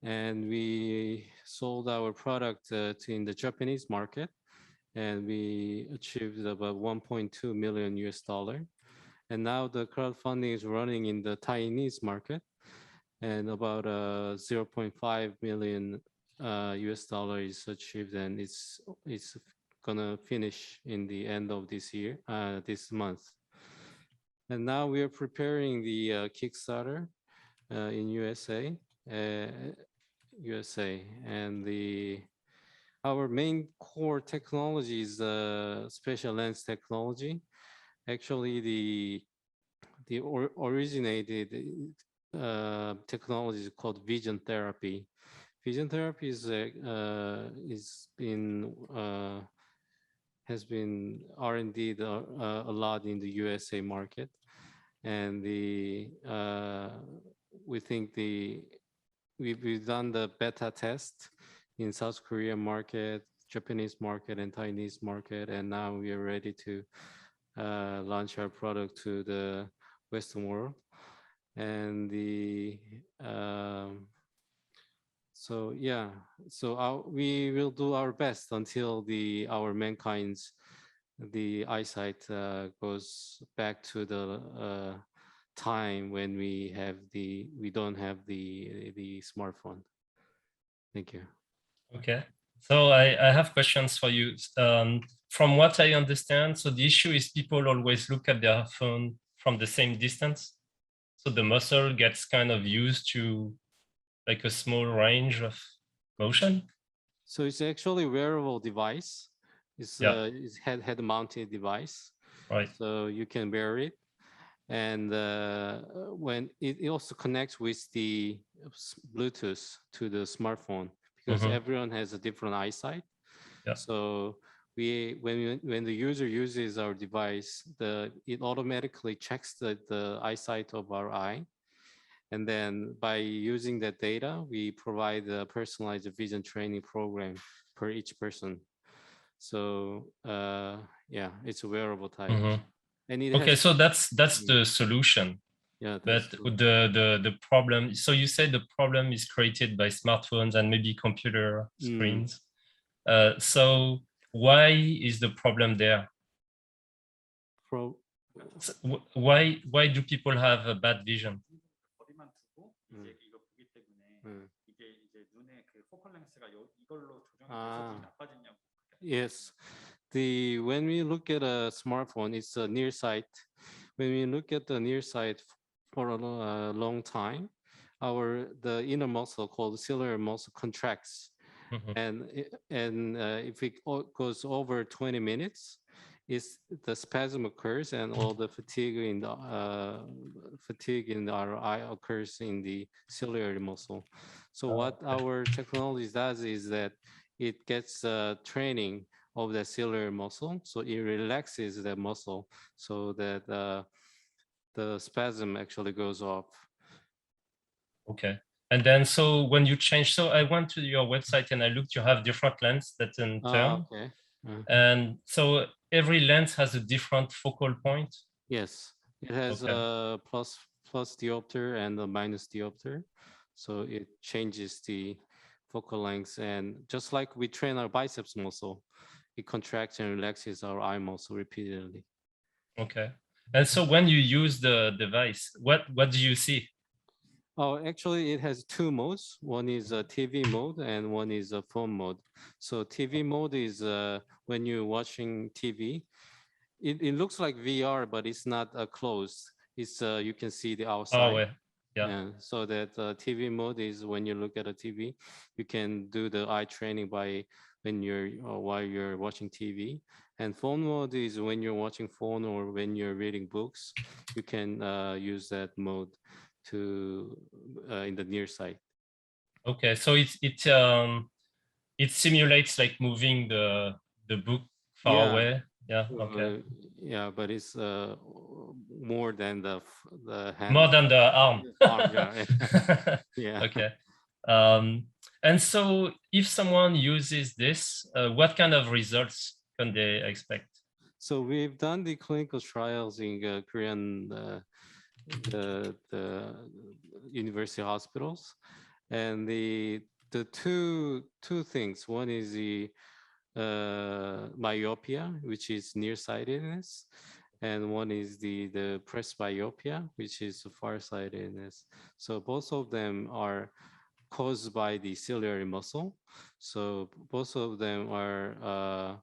And we sold our product in the Japanese market. And we achieved about $1.2 million US. And now the crowdfunding is running in the Chinese market. And about 0.5 million US is achieved, and it's gonna finish in the end of this year, this month. And now we are preparing the Kickstarter in USA, and our main core technology is special lens technology. Actually, the originated technology is called vision therapy. Vision therapy has been R&D'd a lot in the USA market, and we think we've done the beta test in South Korea market, Japanese market, and Chinese market, and now we are ready to launch our product to the Western world. And we will do our best until our mankind's eyesight goes back to the time when we don't have the smartphone. Thank you. Okay. So I have questions for you. From what I understand, so the issue is people always look at their phone from the same distance. So the muscle gets kind of used to like a small range of motion. So it's actually a wearable device. It's head-mounted device. Right. So you can wear it. And when it also connects with the Bluetooth to the smartphone, because everyone has a different eyesight. Yeah. So when the user uses our device, it automatically checks the eyesight of our eye. And then by using that data, we provide a personalized vision training program per each person. So yeah, it's a wearable type. Mhm. And it Okay, has, so that's the solution. yeah, But that's the problem, so you said the problem is created by smartphones and maybe computer screens. So why is the problem there? pro. Why do people have a bad vision? 거리만 두고 이제 이거 보기 때문에 이게 이제 눈의 그 포컬 렌스가 이걸로 조정이 돼서 눈이 나빠지냐고. Yes, when we look at a smartphone, it's a near sight. When we look at the near sight for a long time, the inner muscle called ciliary muscle contracts, and if it goes over 20 minutes, the spasm occurs and all the fatigue in our eye occurs in the ciliary muscle. So what our technology does is that it gets training of the ciliary muscle, so it relaxes the muscle so that the spasm actually goes off. Okay. And then, so when you change, so I went to your website and I looked, you have different lens that in turn. Okay. And so every lens has a different focal point. Yes, it has a plus diopter and a minus diopter. So it changes the focal length, and just like we train our biceps muscle, it contracts and relaxes our eye muscle repeatedly. Okay. And so when you use the device, what do you see? Oh, actually, it has two modes. One is a TV mode and one is a phone mode. So TV mode is when you're watching TV. It looks like VR, but it's not closed. It's you can see the outside. Yeah. So that TV mode is when you look at a TV, you can do the eye training by while you're watching TV. And phone mode is when you're watching phone or when you're reading books, you can use that mode to in the near sight. Okay, so it simulates like moving the book far away. Yeah. Okay. Yeah, but it's more than the hand. More than the arm. Yeah. Yeah. Okay. And so if someone uses this, what kind of results can they expect? So we've done the clinical trials in Korean the university hospitals, and the two things. One is the myopia, which is nearsightedness, and one is the presbyopia, which is farsightedness. So both of them are caused by the ciliary muscle. So both of them are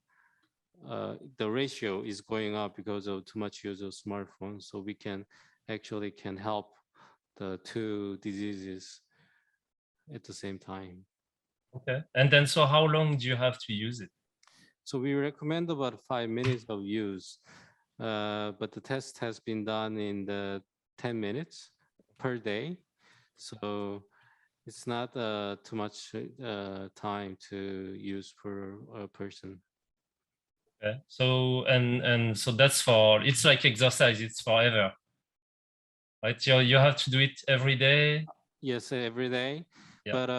the ratio is going up because of too much use of smartphones. So we can help the two diseases at the same time. Okay. And then, so how long do you have to use it? So we recommend about 5 minutes of use, but the test has been done in the 10 minutes per day. So it's not too much time to use per person. Okay. So, and so that's it's like exercise, it's forever, right? You have to do it every day? Yes, every day. Yeah. But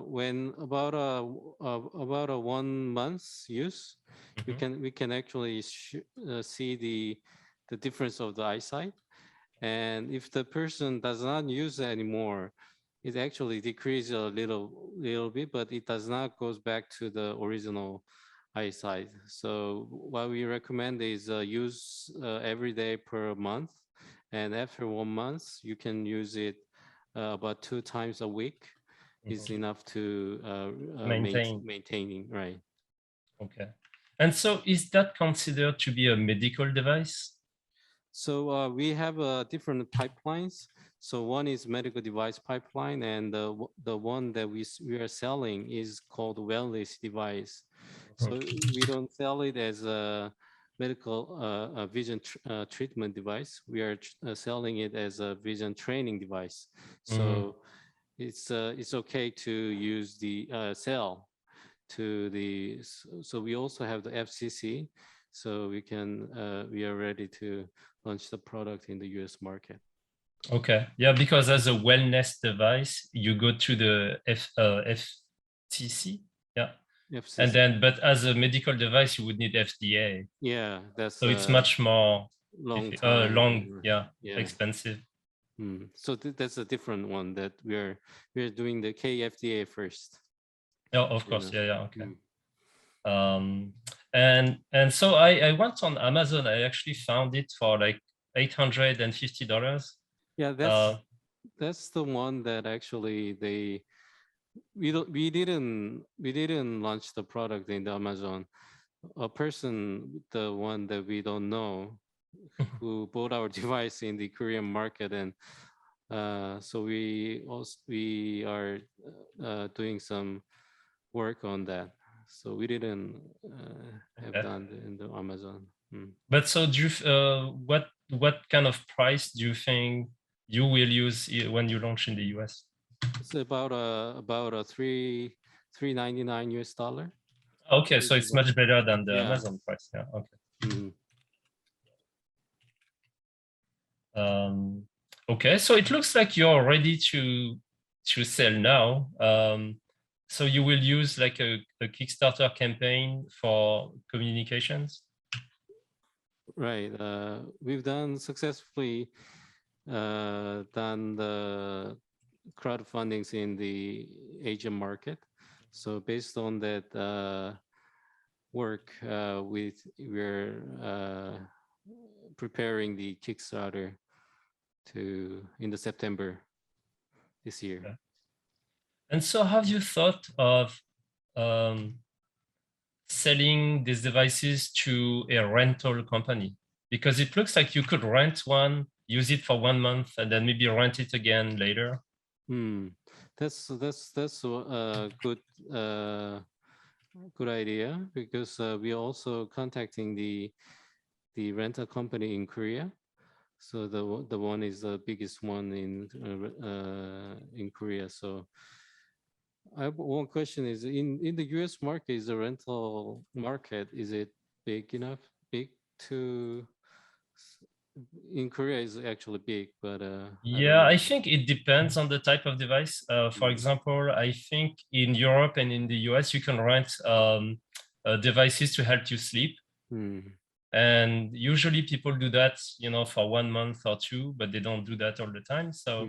when about a 1 month use, we can actually see the difference of the eyesight. And if the person does not use it anymore, it actually decreases a little bit, but it does not goes back to the original eyesight. So what we recommend is use every day per month, and after 1 month, you can use it about 2 times a week. Is enough to maintaining, right? Okay. And so is that considered to be a medical device? So we have different pipelines. So one is medical device pipeline, and the one that we are selling is called wellness device. So we don't sell it as a medical vision treatment device. We are selling it as a vision training device. So it's okay to use the cell to the. So we also have the FCC. So we are ready to launch the product in the US market. Okay, yeah, because as a wellness device, you go to the FTC, yeah. FCC. And then, but as a medical device, you would need FDA. Yeah, that's So it's much more long time. long, yeah, Yeah. expensive. So that's a different one that we're doing the KFDA first. Yeah, of you course. know. Yeah, okay. And so I went on Amazon. I actually found it for like $850. Yeah, that's the one that actually we didn't launch the product in the Amazon. A person, the one that we don't know, who bought our device in the Korean market, and so we are doing some work on that. So we didn't have Okay. done in the Amazon. But so do you, what kind of price do you think you will use when you launch in the US? It's about a $399 US. Okay, so it's much better than the Yeah. Amazon price. Yeah, okay. Okay, so it looks like you're ready to sell now. So you will use like a Kickstarter campaign for communications? Right. We've done successfully done the crowdfundings in the Asian market. So based on that work, we're preparing the Kickstarter in the September this year. Okay. And so have you thought of selling these devices to a rental company? Because it looks like you could rent one, use it for 1 month, and then maybe rent it again later. That's a good idea, because we are also contacting the rental company in Korea. So the one is the biggest one in Korea. So I have one question: is in the US market, is the rental market, is it big to? In Korea is actually big, but yeah, I think it depends on the type of device. For example, I think in Europe and in the US, you can rent devices to help you sleep. And usually people do that, for 1 month or 2, but they don't do that all the time. So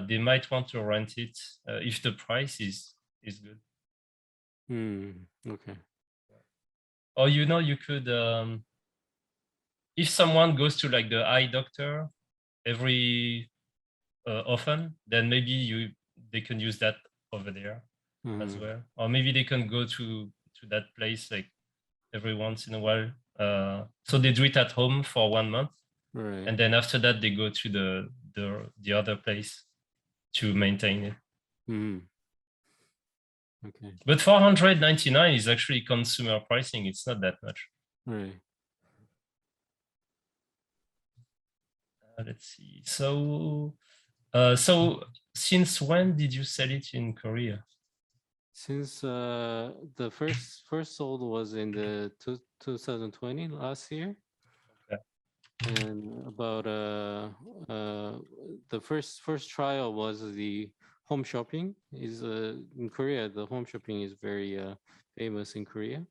they might want to rent it if the price is good. Okay. Or, you could, if someone goes to like the eye doctor every often, then maybe they can use that over there as well. Or maybe they can go to that place like every once in a while. So they do it at home for 1 month, Right. and then after that they go to the other place to maintain it. Okay. But $499 is actually consumer pricing. It's not that much. Right. Let's see. So since when did you sell it in Korea? Since the first sold was in the 2020, last year. Okay. And about the first trial was the home shopping. Is in Korea, the home shopping is very famous in Korea.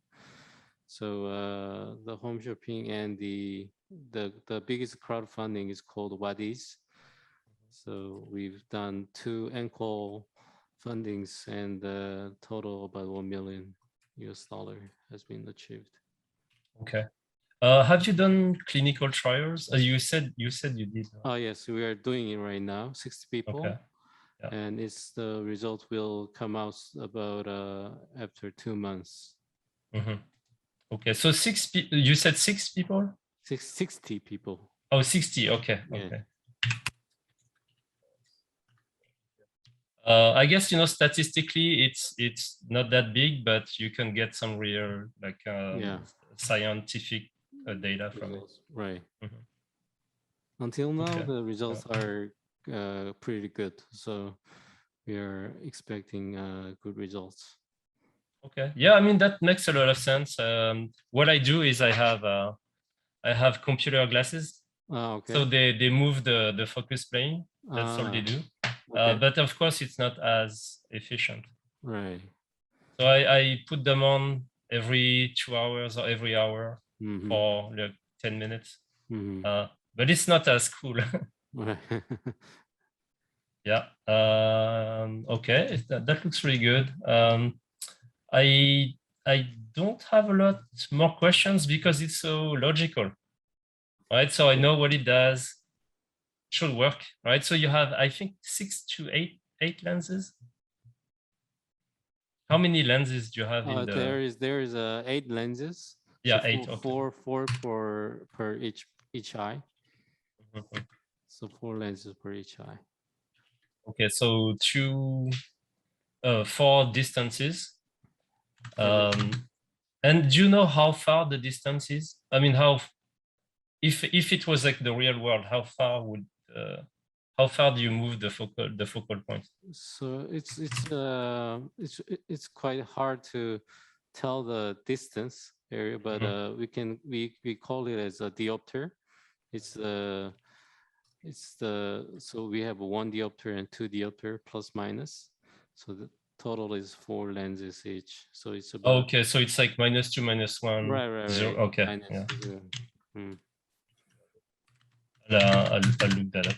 So the home shopping and the biggest crowdfunding is called Wadis. So we've done 2 ankle fundings, and total about $1 million US has been achieved. Okay. Have you done clinical trials? You said you did. Oh yes, we are doing it right now. 60 people. Okay. Yeah. And the result will come out about after 2 months. Okay, so you said 6 people? 60 people. Oh, 60. Okay. Yeah. Okay. I guess statistically it's not that big, but you can get some real scientific data from it. Right. Until now, the results are pretty good, so we are expecting good results. Okay. Yeah, I mean that makes a lot of sense. What I do is I have computer glasses. Okay. So they move the focus plane. That's all they do. Okay. But of course, it's not as efficient. Right. So I put them on every 2 hours or every hour Mhm. for like 10 minutes. Mhm. But it's not as cool. Right. Yeah. Okay, that looks really good. I don't have a lot more questions because it's so logical, right? So I know what it does. Should work, right? So you have, I think, 6 to 8 lenses. How many lenses do you have in the? There is 8 lenses. Yeah, So 8. Okay. Four per each eye. Mhm. So 4 lenses per each eye. Okay, so 4 distances. And do you know how far the distance is? I mean, if it was like the real world, how far do you move the focal point? So it's quite hard to tell the distance area, but we call it as a diopter. So we have 1 diopter and 2 diopter plus minus. So the total is 4 lenses each. So it's about Okay, so it's like -2, -1, right. 0. Okay, minus yeah. 0. I'll look that up.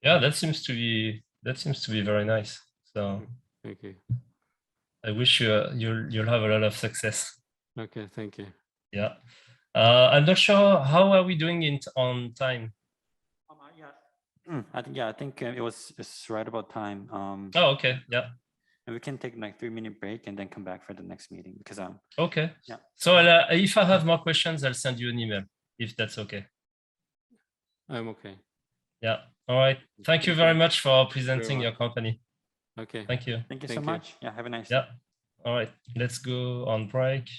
Yeah, that seems to be very nice. So Thank you. I wish you'll have a lot of success. Okay, thank you. Yeah. I'm not sure how are we doing it on time. I think it's right about time. Oh, okay. Yeah. And we can take like 3-minute break and then come back for the next meeting because Okay. Yeah. So if I have more questions, I'll send you an email if that's okay. I'm okay. Yeah. All right. Thank you very much for presenting your company. Okay. Thank you. thank you so Thank you. much. Yeah, have a nice Yeah. day. All right. Let's go on break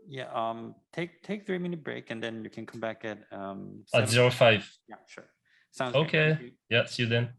Yeah, take 3-minute break and then you can come back at at 7. 05. Yeah, sure. Sounds good. Okay. Thank you. Yeah. See you then.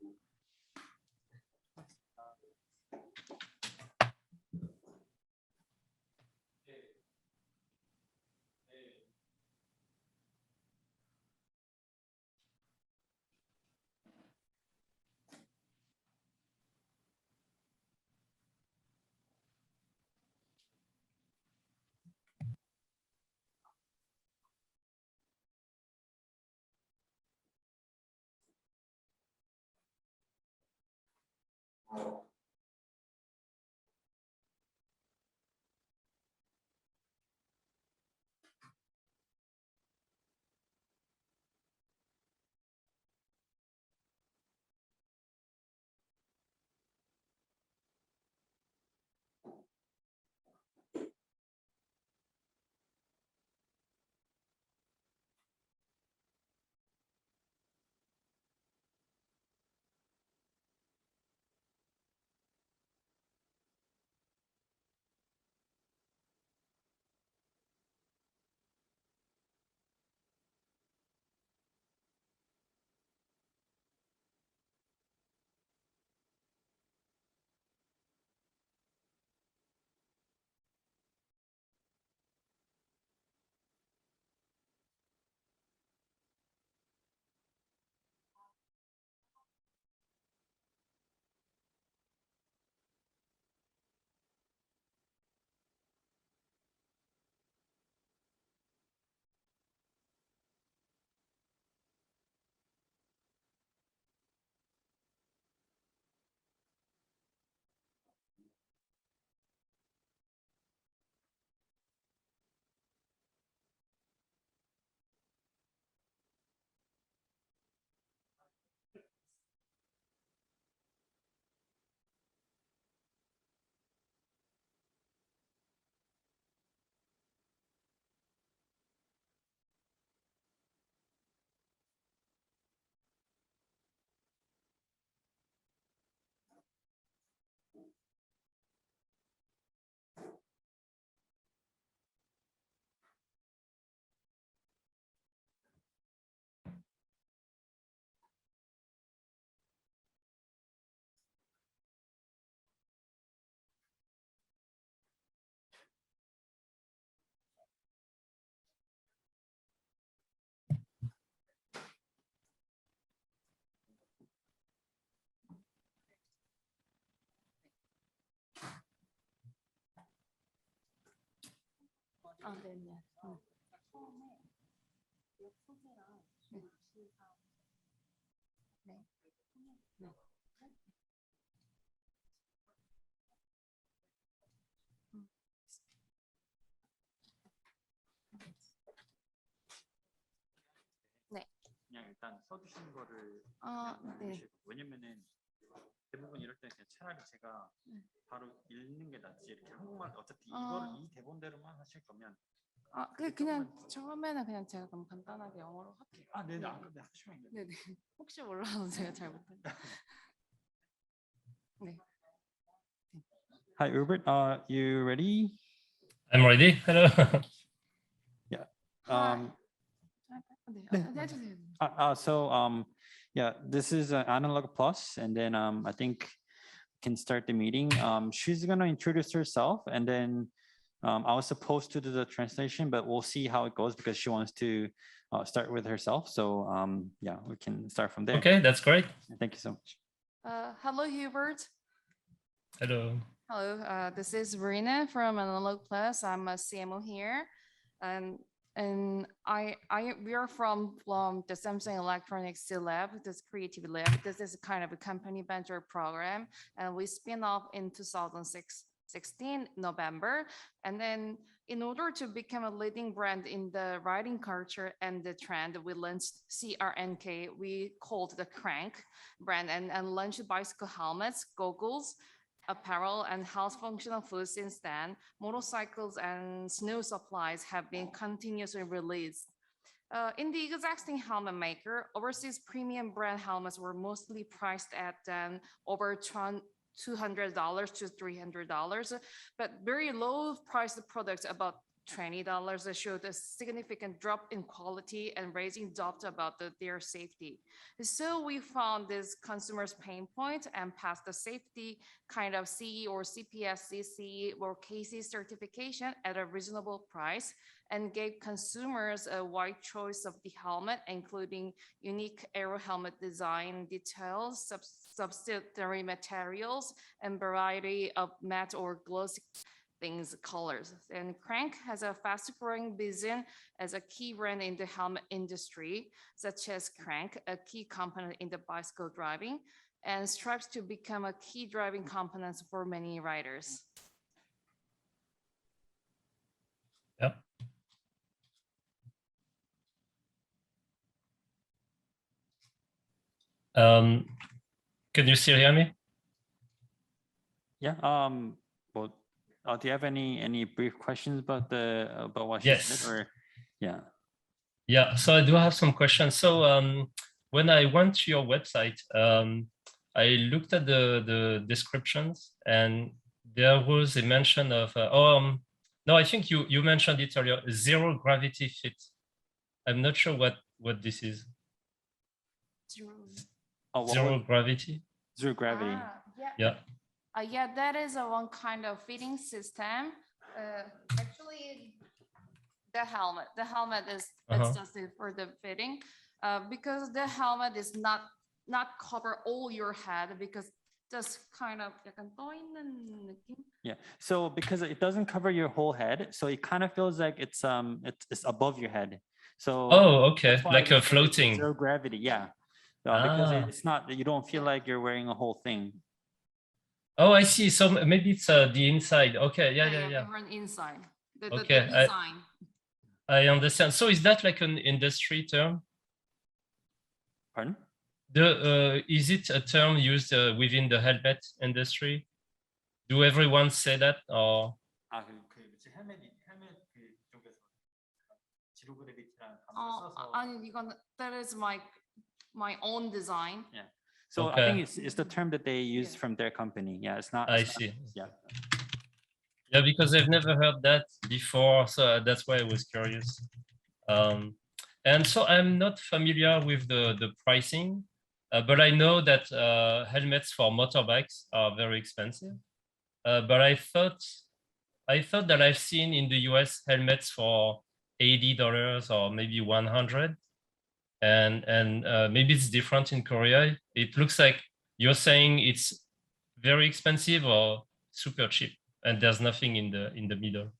아, 네, 네. 그냥 일단 써주신 거를 아, 네. 해주시고, 왜냐면은 대부분 이럴 때 그냥 차라리 제가 바로 읽는 게 낫지, 이렇게 한국말 어차피 이거를 이 대본대로만 하실 거면 아, 그냥 처음에는 그냥 제가 그럼 간단하게 영어로 할게요. 아, 네네. 네. 아, 근데 하시면 돼요. 네네. 혹시 몰라서 제가 잘 못해요. 네. Hi, Robert. You ready? I'm ready. Hello. Um, 네. 해주세요. Yeah, this is Analog Plus, and then I think we can start the meeting. She's gonna introduce herself, and then I was supposed to do the translation, but we'll see how it goes because she wants to start with herself. So yeah, we can start from there. Okay, that's great. Thank you so much. Hello, Hubert. Hello. Hello, this is Verena from Analog Plus. I'm a CMO here, and we are from the Samsung Electronics C Lab, this creative lab. This is kind of a company venture program, and we spin off in 2016 November. And then in order to become a leading brand in the riding culture and the trend, we launched CRNK. We called the Crank brand and launched bicycle helmets, goggles, apparel, and health functional food. Since then, motorcycles and snow supplies have been continuously released. In the existing helmet maker, overseas premium brand helmets were mostly priced at over $200 to $300, but very low priced products about $20 showed a significant drop in quality and raising doubt about their safety. So we found this consumer's pain point and passed the safety kind of CE or CPSC, CE or KC certification at a reasonable price and gave consumers a wide choice of the helmet, including unique aero helmet design details, subsidiary materials, and variety of matte or glossy things, colors. And Crank has a fast-growing vision as a key brand in the helmet industry, such as Crank, a key component in the bicycle driving, and strives to become a key driving component for many riders. Yeah. Can you still hear me? Yeah. Well, do you have any brief questions about what she Yes. said, or yeah? Yeah, so I do have some questions. So when I went to your website, I looked at the descriptions, and there was a mention of no, I think you mentioned it earlier, zero gravity fit. I'm not sure what this is. Zero gravity. Zero gravity. Yeah. Yeah, that is one kind of fitting system. Actually, the helmet is it's just for the fitting, because the helmet is not cover all your head, because just kind of 약간 떠 있는 느낌. Yeah. So because it doesn't cover your whole head, so it kind of feels like it's above your head. So Okay, that's why like we a say floating. zero gravity. Yeah. Because it's not, you don't feel like you're wearing a whole thing. Oh, I see. So maybe it's the inside. Okay, yeah. Different inside. The Okay, design. I understand. So is that like an industry term? Pardon? Is it a term used within the helmet industry? Do everyone say that, or? That is my own design. Yeah. So I think it's the term that they use from their company. Yeah, it's not. I see. Yeah. Yeah, because I've never heard that before, so that's why I was curious. And so I'm not familiar with the pricing, but I know that helmets for motorbikes are very expensive. But I thought that I've seen in the US helmets for $80 or maybe 100, and maybe it's different in Korea. It looks like you're saying it's very expensive or super cheap, and there's nothing in the middle.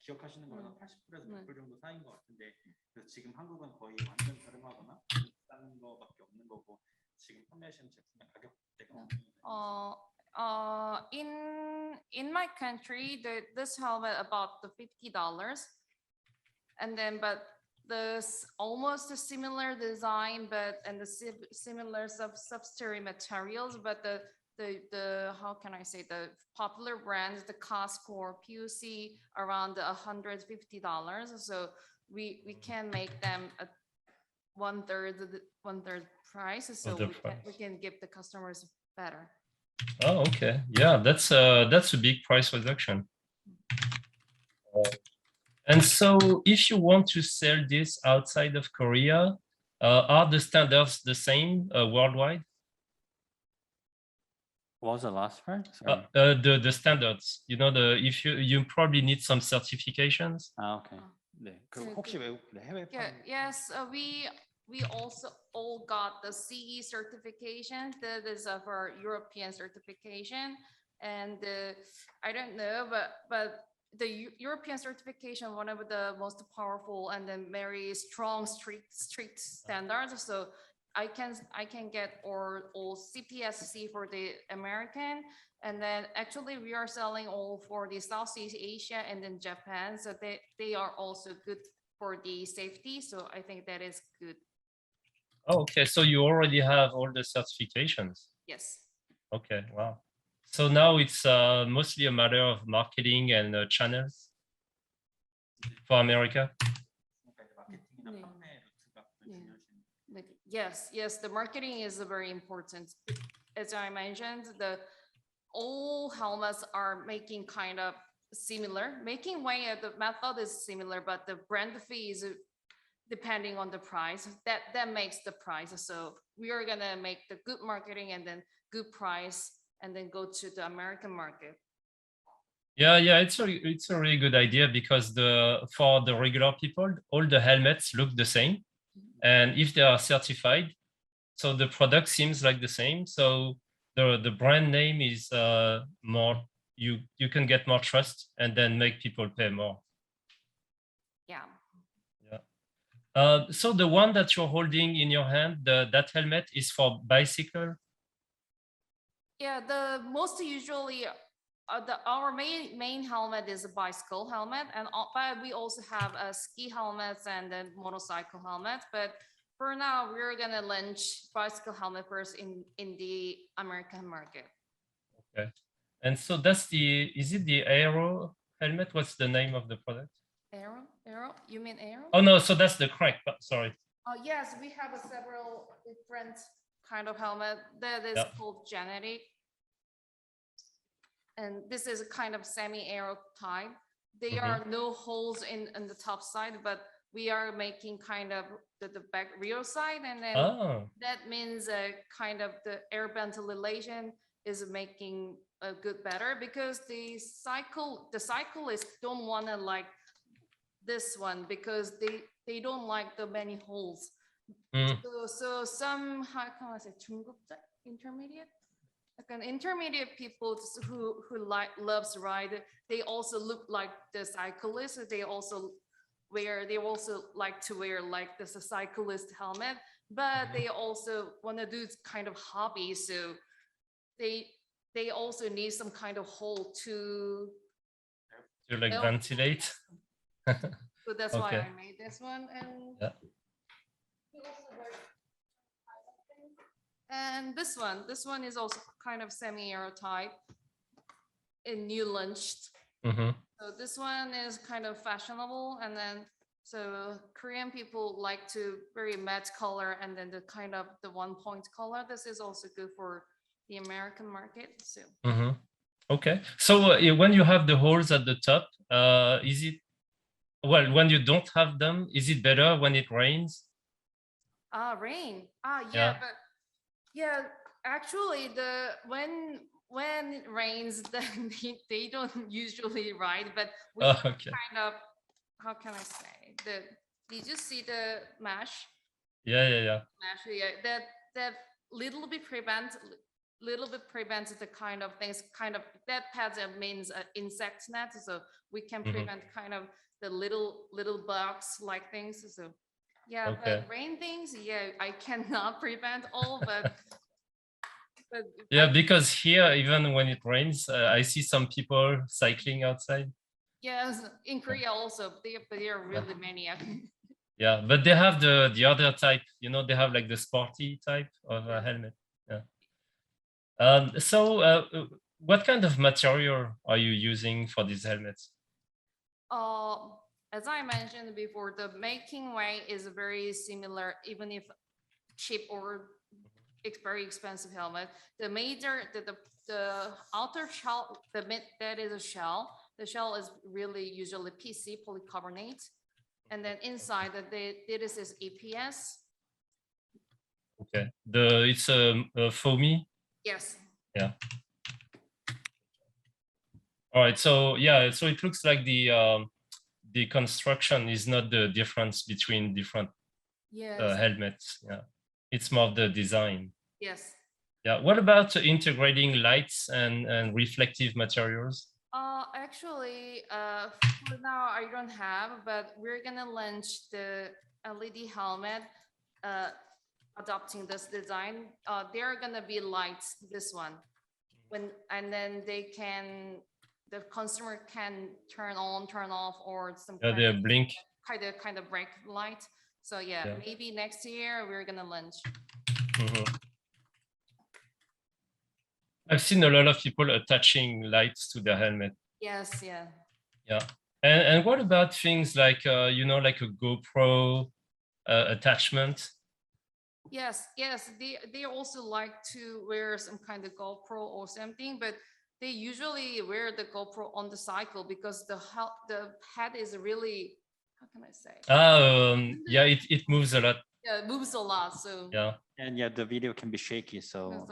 기억하시는 거는 80%에서 네. 100불 정도 사이인 것 같은데 그래서 지금 한국은 거의 완전 저렴하거나 비싼 거밖에 없는 거고 지금 판매하시는 제품의 가격대가 in my country, this helmet about the $50, and then but almost a similar design, but and the similar substrate materials, but the how can I say, the popular brands, the cost for PUC around $150. So we can make them at one third price, so we can give the customers better. Oh, okay. Yeah, that's a big price reduction. And so if you want to sell this outside of Korea, are the standards the same worldwide? What was the last part? Sorry. The standards, you know, if you probably need some certifications. Okay. 네. 그리고 혹시 해외 Yes, we also all got the CE certification. That is for European certification, and I don't know, but the European certification, one of the most powerful and then very strong, strict standards. So I can get all CPSC for the American, and then actually we are selling all for the Southeast Asia and then Japan. So they are also good for the safety. So I think that is good. Oh, okay. So you already have all the certifications. Yes. Okay. Wow. So now it's mostly a matter of marketing and channels for America. Yes, the marketing is very important. As I mentioned, all helmets are making kind of similar. Making way, the method is similar, but the brand fee is depending on the price. That makes the price. So we are gonna make the good marketing and then good price, and then go to the American market. Yeah, it's a really good idea, because for the regular people, all the helmets look the same, and if they are certified, so the product seems like the same. So the brand name is more, you can get more trust and then make people pay more. Yeah. So the one that you're holding in your hand, that helmet is for bicycle? Yeah, the most usually our main helmet is a bicycle helmet, and but we also have ski helmets and then motorcycle helmets. But for now, we're gonna launch bicycle helmet first in the American market. Okay, and so is it the Aero helmet? What's the name of the product? Aero? You mean Aero? Oh no, so that's the crank. Sorry. Yes, we have several different kind of helmet that is called genetic. And this is a kind of semi-aero type. There are no holes in the top side, but we are making kind of the back rear side, and then that means kind of the air ventilation is making a good better, because the cyclists don't want to like this one, because they don't like the many holes. So some, how can I say, intermediate? Like an intermediate people who loves ride, they also look like the cyclist. They also like to wear like the cyclist helmet, but they also want to do kind of hobby. So they also need some kind of hole to like ventilate. So that's why I made this one. And and this one is also kind of semi-aero type in new launched. So this one is kind of fashionable, and then so Korean people like to very matte color, and then the kind of the 1-point color. This is also good for the American market. So okay, so when you have the holes at the top, is it, well, when you don't have them, is it better when it rains? Rain. Yeah, but yeah, actually when it rains, then they don't usually ride, but we kind of, how can I say, did you see the mesh? Yeah. Mesh, that little bit prevent little bit prevents the kind of things, kind of that pads means insect net, so we can prevent kind of the little bugs like things. So yeah, Okay. but rain things, yeah, I cannot prevent all, but Yeah, because here, even when it rains, I see some people cycling outside. yes, in Korea also, there are really many. Yeah, but they have the other type, you know, they have like the sporty type of helmet. Yeah. So what kind of material are you using for these helmets? As I mentioned before, the making way is very similar, even if cheap or very expensive helmet. The major, the outer shell, that is a shell. The shell is really usually PC, polycarbonate. And then inside this is EPS. Okay, it's foamy. Yes. Yeah. All right. So yeah. So it looks like the construction is not the difference between different helmets. Yeah. It's more the design. Yes. Yeah. What about integrating lights and reflective materials? Actually, for now I don't have, but we're gonna launch the LED helmet, adopting this design. There are gonna be lights, this one, and then the consumer can turn on, turn off, or some They blink. kind of brake light. So yeah, maybe next year we're gonna launch. I've seen a lot of people attaching lights to their helmet. Yes, yeah. Yeah. And what about things like, you know, like a GoPro attachment? Yes, they also like to wear some kind of GoPro or something, but they usually wear the GoPro on the cycle because the head is really, how can I say? Yeah, it moves a lot. Yeah, it moves a lot. So yeah, and yeah, the video can be shaky. So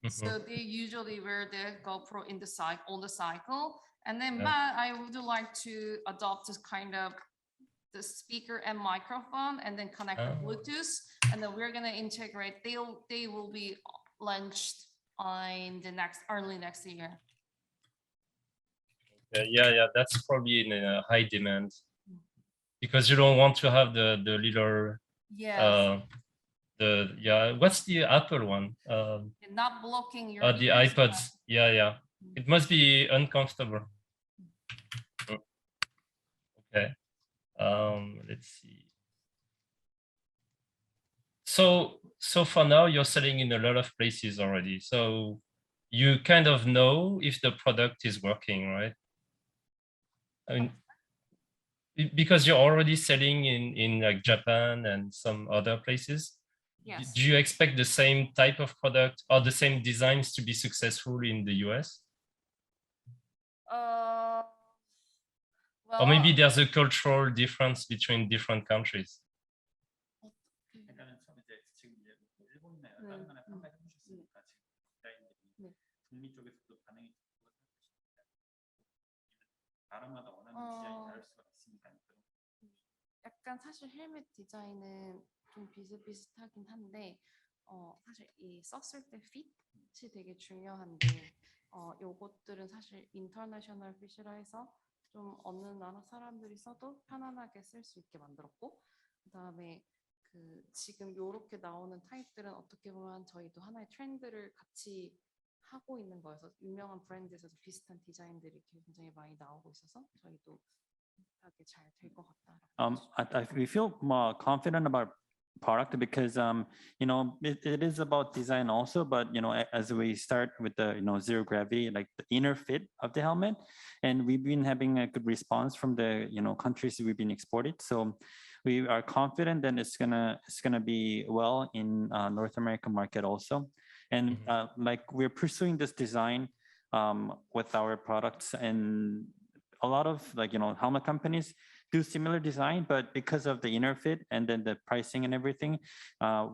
so they usually wear the GoPro in the cycle on the cycle, and then but I would like to adopt this kind of the speaker and microphone, and then connect the Bluetooth, and then we're gonna integrate. They will be launched on the early next year. Yeah, that's probably in a high demand because you don't want to have the little what's the Apple one? Not blocking your the iPods. Yeah. It must be uncomfortable. Okay. Let's see. So for now, you're selling in a lot of places already. So you kind of know if the product is working, right? I mean, because you're already selling in like Japan and some other places. Yes. Do you expect the same type of product or the same designs to be successful in the US? Well, or maybe there's a cultural difference between different countries. 그러니까는 참 이제 지금 이제 일본이나 다른 나라에 판매해 주셨으니까 지금 디자인들이 북미 쪽에서도 반응이 좋고 나라마다 원하는 디자인이 다를 수가 있으니까. 약간 사실 헬멧 디자인은 좀 비슷비슷하긴 한데 사실 이 썼을 때 핏이 되게 중요한데 요것들은 사실 인터내셔널 핏이라 해서 좀 어느 나라 사람들이 써도 편안하게 쓸 수 있게 만들었고 그다음에 그 지금 요렇게 나오는 타입들은 어떻게 보면 저희도 하나의 트렌드를 같이 하고 있는 거여서 유명한 브랜드에서도 비슷한 디자인들이 굉장히 많이 나오고 있어서 저희도 잘 될 것 같다. we feel more confident about product because you know it is about design also, but you know as we start with the zero gravity, like the inner fit of the helmet, and we've been having a good response from the countries we've been exported, so we are confident that it's gonna be well in North American market also, and like we're pursuing this design with our products, and a lot of helmet companies do similar design, but because of the inner fit and then the pricing and everything,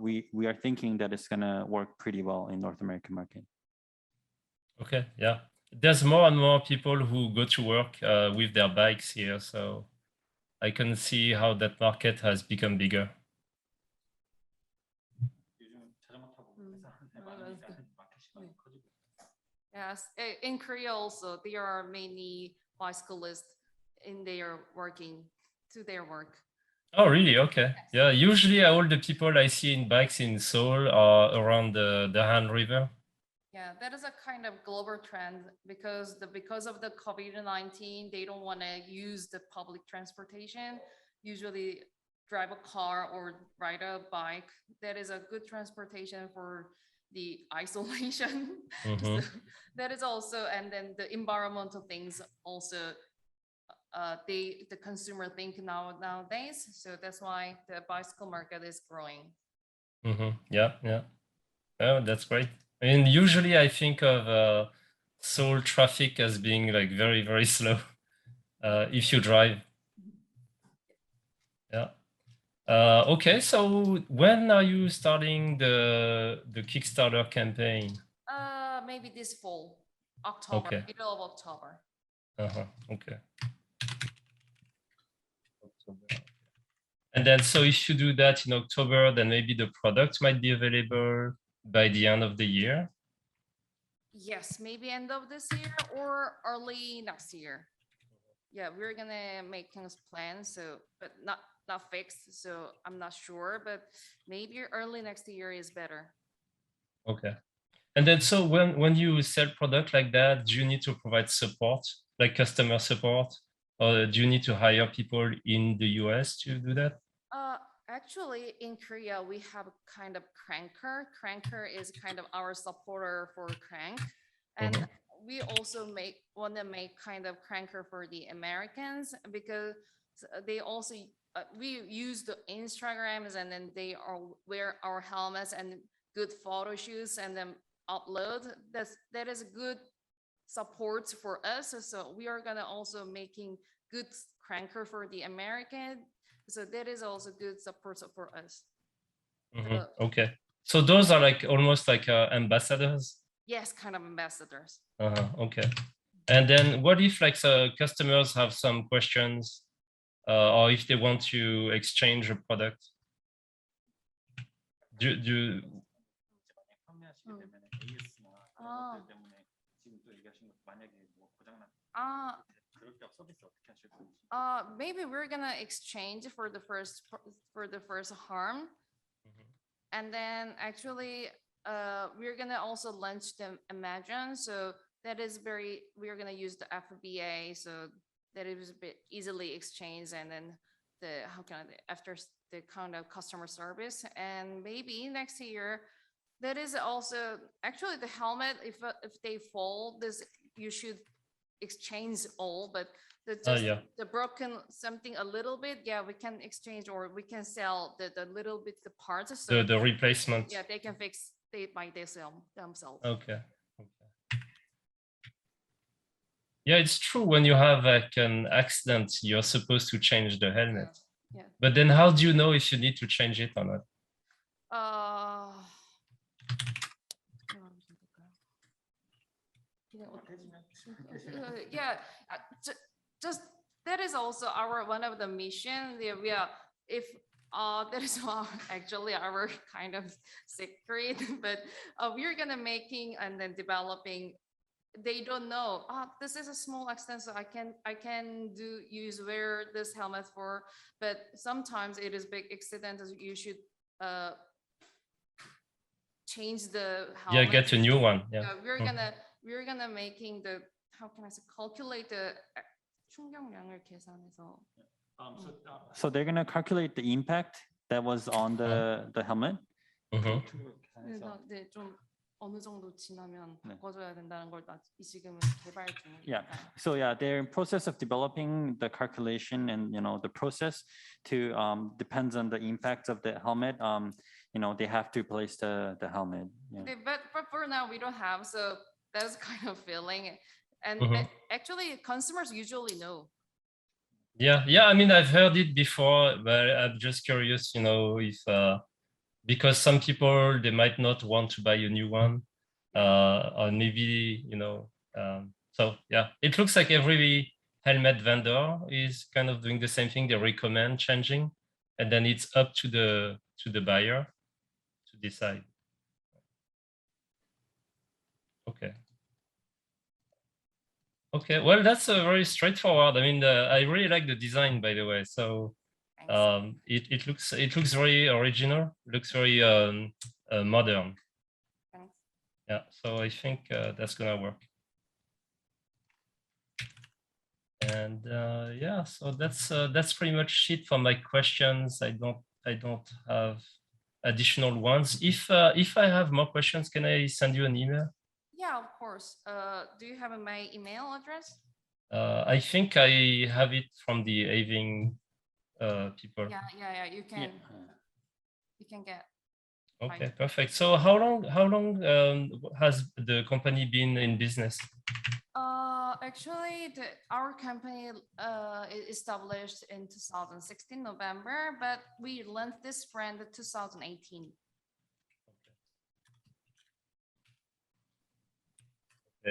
we are thinking that it's gonna work pretty well in North American market. Okay, yeah. There's more and more people who go to work with their bikes here, so I can see how that market has become bigger. 요즘 자전거 타고 회사 많으니까 마켓이 많이 커지고 Yes, in Korea also, there are many bicyclists in their working to their work. Oh, really? Okay. Yes. Yeah, usually all the people I see in bikes in Seoul are around the Han River. Yeah, that is a kind of global trend because of the COVID-19, they don't want to use the public transportation. Usually drive a car or ride a bike. That is a good transportation for the isolation. Mhm. So that is also, and then the environmental things also, the consumer think nowadays. So that's why the bicycle market is growing. Yeah, yeah. Oh, that's great. And usually I think of Seoul traffic as being like very, very slow if you drive. Yeah. Okay, so when are you starting the Kickstarter campaign? Maybe this fall, October, Okay. middle of October. Okay. And then, so if you do that in October, then maybe the product might be available by the end of the year. Yes, maybe end of this year or early next year. Yeah, we're gonna make things plan, so but not fixed, so I'm not sure, but maybe early next year is better. Okay. And then, so when you sell product like that, do you need to provide support, like customer support, or do you need to hire people in the US to do that? Actually, in Korea, we have a kind of cranker. Cranker is kind of our supporter for crank. And we also want to make kind of cranker for the Americans because they also, we use the Instagrams and then they are wear our helmets and good photo shoots and then upload. That is good support for us. So we are gonna also making good cranker for the American. So that is also good support for us. Okay. So those are like almost like ambassadors? Yes, kind of ambassadors. Okay. And then what if like customers have some questions or if they want to exchange a product? Do 판매하시게 되면 AS나 아. 것들 때문에 지금 또 얘기하신 것 만약에 뭐 고장난 그럴 때 서비스 어떻게 하실 건지. Maybe we're gonna exchange for the first harm, and then actually, we're gonna also launch the Imagine. So that is we're gonna use the FBA, so that is a bit easily exchanged, and then after the kind of customer service, and maybe next year. That is also actually the helmet. If they fall, you should exchange all. But the broken something a little bit, yeah, we can exchange or we can sell the little bit the parts. So the replacement. Yeah, they can fix it by themselves. Okay. Yeah, it's true. When you have like an accident, you're supposed to change the helmet. Yeah. But then, how do you know if you need to change it or not? Yeah, just that is also one of the mission. If that is actually our kind of secret, but we're gonna making and then developing. They don't know. This is a small accident, so I can wear this helmet for. But sometimes it is big accident. You should change the helmet. Yeah, get a new one. Yeah. We're gonna making the how can I say calculate the 충격량을 계산해서. So they're gonna calculate the impact that was on the helmet. 네, 좀 어느 정도 지나면 바꿔줘야 된다는 걸 지금 개발 중이니까. Yeah. So yeah, they're in process of developing the calculation and the process to depends on the impact of the helmet. They have to replace the helmet. Yeah. But for now we don't have, so that's kind of feeling. And actually, consumers usually know. Yeah. I mean, I've heard it before, but I'm just curious, if because some people they might not want to buy a new one, or maybe so yeah, it looks like every helmet vendor is kind of doing the same thing. They recommend changing, and then it's up to the buyer to decide. Okay. Okay, well, that's very straightforward. I mean, I really like the design, by the way. So it looks very original. Looks very modern. Thanks. Yeah, so I think that's gonna work. And yeah, so that's pretty much it for my questions. I don't have additional ones. If I have more questions, can I send you an email? Yeah, of course. Do you have my email address? I think I have it from the Aving people. Yeah. You can get. Okay, perfect. So how long has the company been in business? Actually, our company established in 2016 November, but we launched this brand in 2018.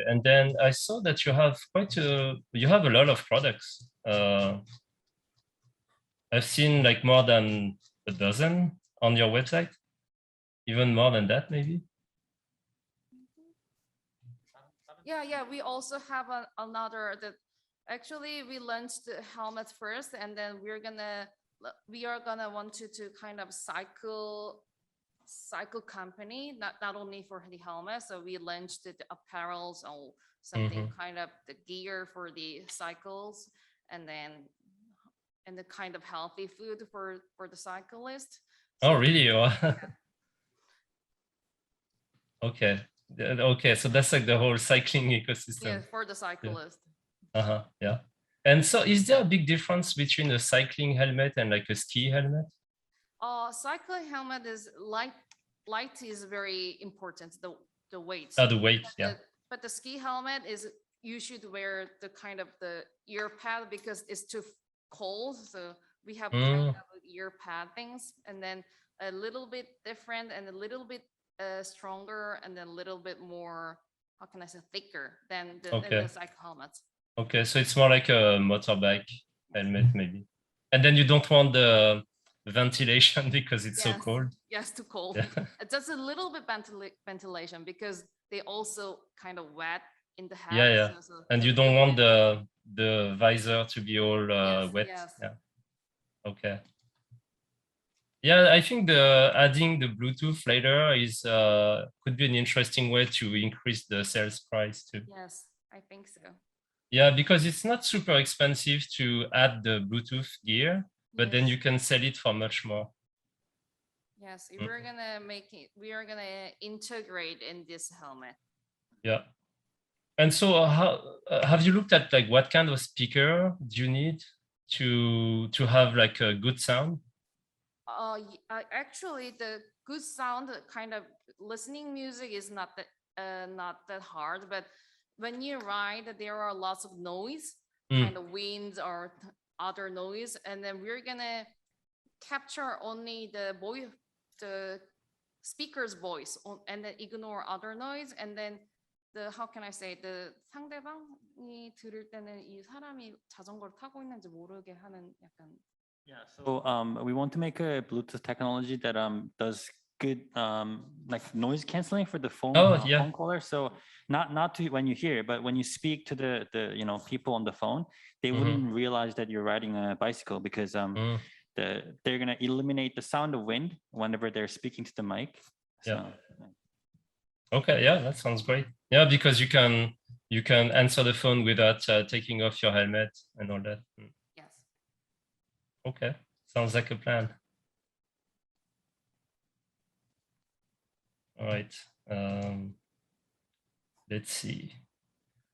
And then I saw that you have a lot of products. I've seen like more than a dozen on your website, even more than that, maybe. Yeah. We also have another that actually we launched the helmet first, and then we are gonna want to kind of cycle company, not only for the helmet. So we launched the apparels or something kind of the gear for the cycles, and the kind of healthy food for the cyclist. Oh, really? Okay. Okay, so that's like the whole cycling ecosystem. Yeah, for the cyclist. Yeah. And so is there a big difference between a cycling helmet and like a ski helmet? Cycling helmet is light is very important, the weight. The weight, yeah. But the ski helmet is you should wear the kind of the ear pad because it's too cold. So we have kind of ear pad things, and then a little bit different and a little bit stronger, and then a little bit more, how can I say, thicker than the cycle helmets. Okay, so it's more like a motorbike helmet maybe. And then you don't want the ventilation because it's so cold. Yes, too cold. Yeah. Just a little bit ventilation because they also kind of wet in the head. Yeah. So and you don't want the visor to be all wet. Yes. Yeah. Okay. Yeah, I think adding the Bluetooth later is could be an interesting way to increase the sales price too. Yes, I think so. Yeah, because it's not super expensive to add the Bluetooth gear, but then you can sell it for much more. Yes, we're gonna we are gonna integrate in this helmet. Yeah. And so how have you looked at like what kind of speaker do you need to have like a good sound? Actually, the good sound, kind of listening music is not that hard, but when you ride, there are lots of noise, kind of winds or other noise, and then we're gonna capture only the speaker's voice, and then ignore other noise, and then how can I say, the 상대방이 들을 때는 이 사람이 자전거를 타고 있는지 모르게 하는 약간. Yeah, so we want to make a Bluetooth technology that does good like noise canceling for the phone, phone caller. So not to when you hear it, but when you speak to the people on the phone, they wouldn't realize that you're riding a bicycle because they're gonna eliminate the sound of wind whenever they're speaking to the mic. So, yeah. Okay, yeah, that sounds great. Yeah, because you can answer the phone without taking off your helmet and all that. Yes. Okay, sounds like a plan. All right. Let's see.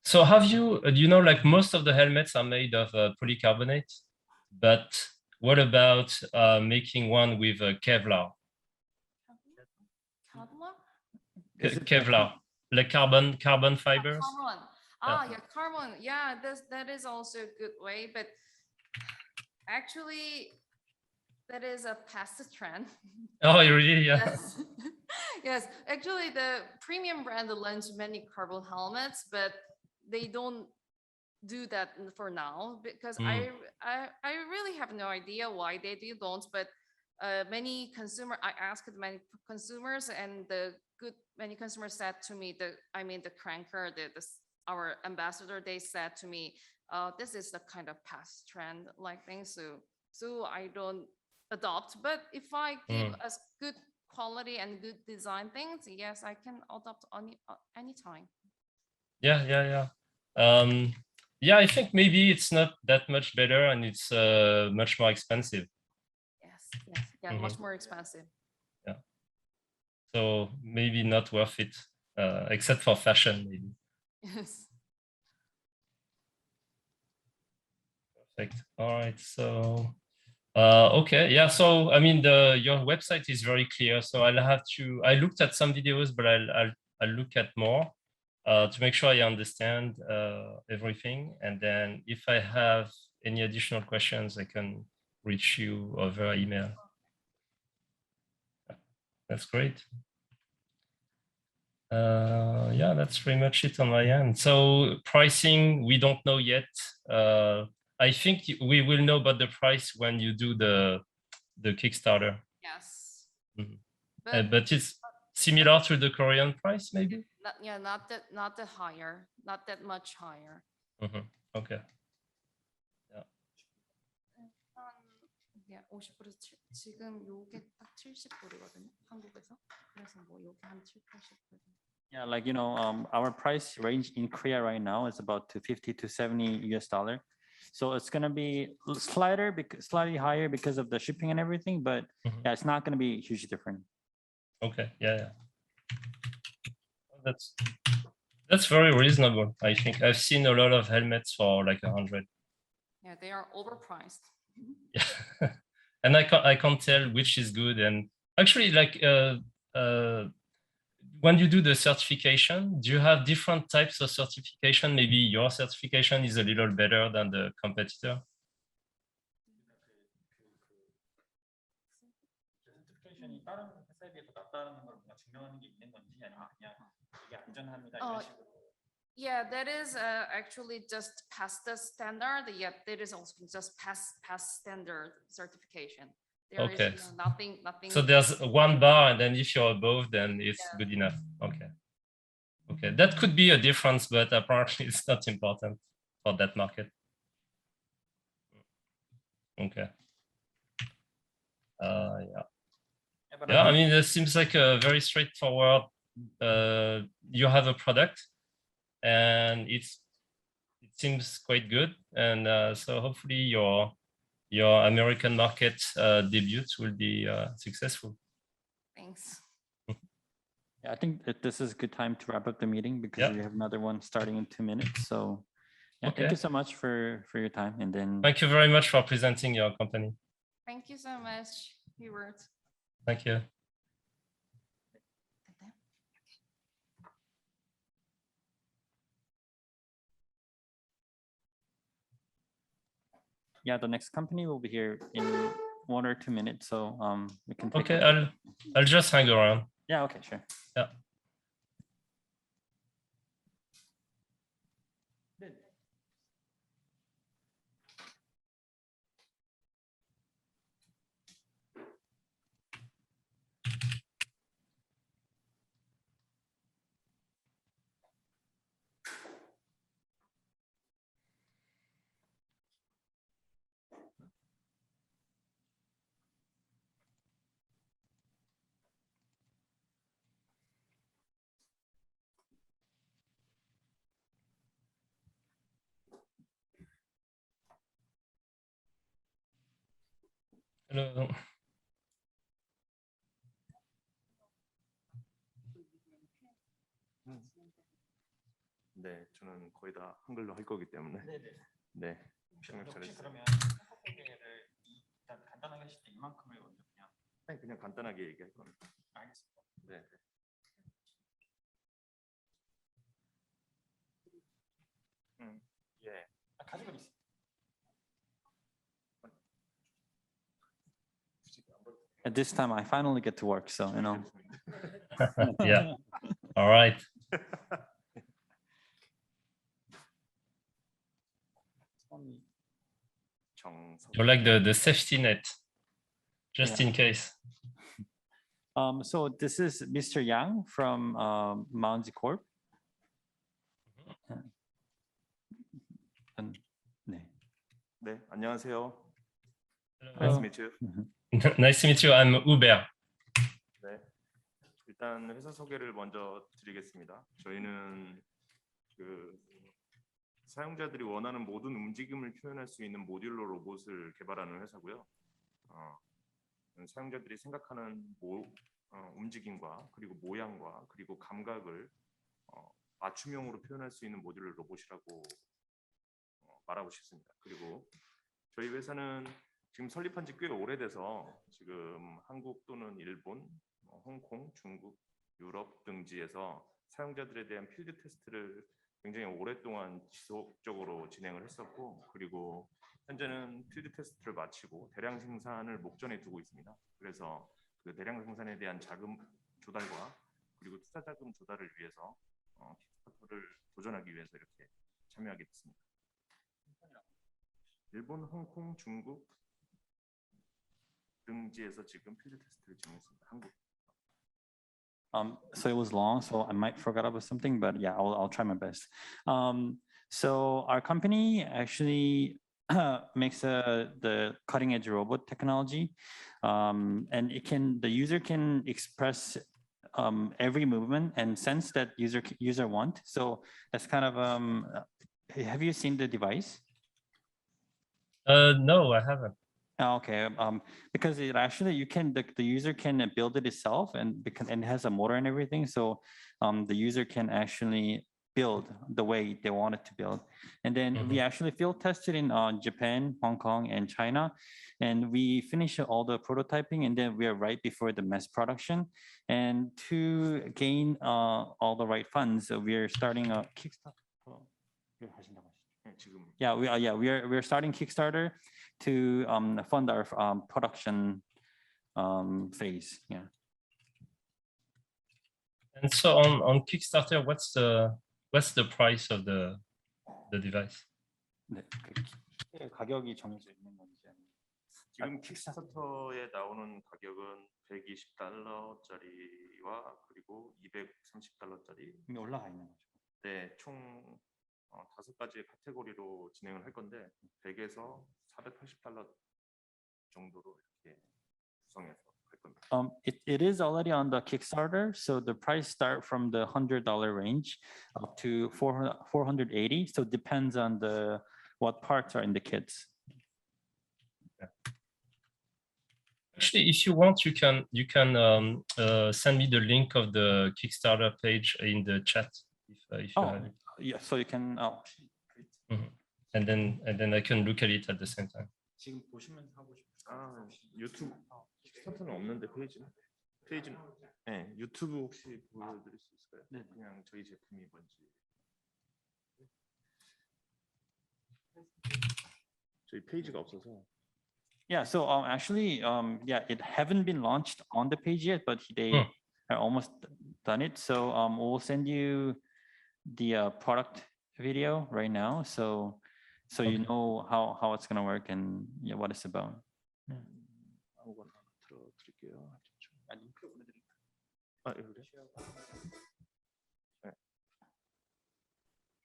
So have you like most of the helmets are made of polycarbonate, but what about making one with Kevlar? Kevlar, like carbon fibers. Carbon. Carbon. Yeah, that is also a good way, but actually, that is a past trend. Oh, really? Yeah. Yes. Yes. Actually, the premium brand launched many carbon helmets, but they don't do that for now because I really have no idea why they don't. But I asked many consumers, and many consumers said to me the cranker, the our ambassador, they said to me, this is the kind of past trend like thing. So I don't adopt, but if I give us good quality and good design things, yes, I can adopt anytime. Yeah. Yeah, I think maybe it's not that much better and it's much more expensive. Yes, much more expensive. Yeah. So maybe not worth it, except for fashion, maybe. Yes. Perfect. All right. So, okay. Yeah. So, I mean, your website is very clear. So I looked at some videos, but I'll look at more to make sure I understand everything. And then if I have any additional questions, I can reach you over email. That's great. Yeah, that's pretty much it on my end. So pricing, we don't know yet. I think we will know about the price when you do the Kickstarter. Yes. But it's similar to the Korean price, maybe? Not that higher, not that much higher. Okay. 예, 50% 지금 요게 딱 70불이거든요. 한국에서. 그래서 뭐 요게 한 7, 80불. Yeah, like, our price range in Korea right now is about to 50 to 70 US dollar. So it's going to be slightly higher because of the shipping and everything, but yeah, it's not going to be hugely different. Okay. Yeah. That's very reasonable. I think I've seen a lot of helmets for like 100. Yeah, they are overpriced. Yeah. And I can't tell which is good. And actually, like when you do the certification, do you have different types of certification? Maybe your certification is a little better than the competitor. certification이 다른 회사에 비해서 낫다는 걸 뭔가 증명하는 게 있는 건지 아니면 그냥 이게 안전합니다 이런 식으로. Yeah, that is actually just past the standard. Yeah, that is also just past standard certification. There Okay. is nothing. So there's one bar, and then if you're above, then it's good enough. Okay. That could be a difference, but apparently it's not important for that market. Okay. Yeah, I mean, it seems like a very straightforward. You have a product, and it seems quite good, and so hopefully your American market debut will be successful. Thanks. Yeah, I think that this is a good time to wrap up the meeting because we have another one starting in 2 minutes. So yeah, thank you so much for your time. And then thank you very much for presenting your company. Thank you so much, Hubert. Thank you. Yeah, the next company will be here in 1 or 2 minutes. So we can take Okay, I'll just hang around. Yeah, okay, sure. Yeah. Hello. 네, 저는 거의 다 한글로 할 거기 때문에. 네. 혹시 그러면 소개를 일단 간단하게 하실 때 이만큼을 먼저 그냥. 네, 그냥 간단하게 얘기할 겁니다. 알겠습니다. 네. 예. 가지고 있습니다. At this time, I finally get to work, so Yeah. All right. You're like the safety net, just in case. So this is Mr. Yang from Moundsy Corp. 네, 안녕하세요. Hello. Nice to meet you. Nice to meet you. I'm Uber. 네, 일단 회사 소개를 먼저 드리겠습니다. 저희는 그 사용자들이 원하는 모든 움직임을 표현할 수 있는 모듈러 로봇을 개발하는 회사고요. 사용자들이 생각하는 움직임과 그리고 모양과 그리고 감각을 맞춤형으로 표현할 수 있는 모듈러 로봇이라고 말하고 싶습니다. 그리고 저희 회사는 지금 설립한 지 꽤 오래돼서 지금 한국 또는 일본, 홍콩, 중국, 유럽 등지에서 사용자들에 대한 필드 테스트를 굉장히 오랫동안 지속적으로 진행을 했었고, 그리고 현재는 필드 테스트를 마치고 대량 생산을 목전에 두고 있습니다. 그래서 그 대량 생산에 대한 자금 조달과 그리고 투자 자금 조달을 위해서 킥스타터를 도전하기 위해서 이렇게 참여하게 됐습니다. 일본, 홍콩, 중국 등지에서 지금 필드 테스트를 진행했습니다. 한국. So it was long, so I might forget about something, but yeah, I'll try my best. So our company actually makes the cutting edge robot technology, and the user can express every movement and sense that user want. So that's kind of have you seen the device? No, I haven't. Okay, because it actually the user can build it itself, and it has a motor and everything, so the user can actually build the way they want it to build. And then we actually field tested in Japan, Hong Kong, and China, and we finished all the prototyping, and then we are right before the mass production. And to gain all the right funds, so we are starting a Kickstarter. Yeah, we're starting Kickstarter to fund our production phase. Yeah. And so on Kickstarter, what's the price of the device? 네, 가격이 정해져 있는 건지. 지금 킥스타터에 나오는 가격은 $120짜리와 그리고 $230짜리. 이미 올라가 있는 거죠. 네, 총 5가지의 카테고리로 진행을 할 건데 100에서 $480 정도로 이렇게 구성해서 할 겁니다. It is already on the Kickstarter, so the price start from the $100 range up to $480. So it depends on what parts are in the kits. Actually, if you want, you can send me the link of the Kickstarter page in the chat if you have it. Yeah, so you can. And then I can look at it at the same time. 지금 보시면서 하고 싶어요. 유튜브 킥스타터는 없는데 페이지는 네, 유튜브 혹시 보여드릴 수 있을까요? 네, 그냥 저희 제품이 뭔지. 저희 페이지가 없어서. Yeah, so actually, yeah, it haven't been launched on the page yet, but they are almost done it. So we'll send you the product video right now, so you know how it's gonna work and what it's about. 아무거나 들어드릴게요. 링크 보내드릴까요? 그래? 네.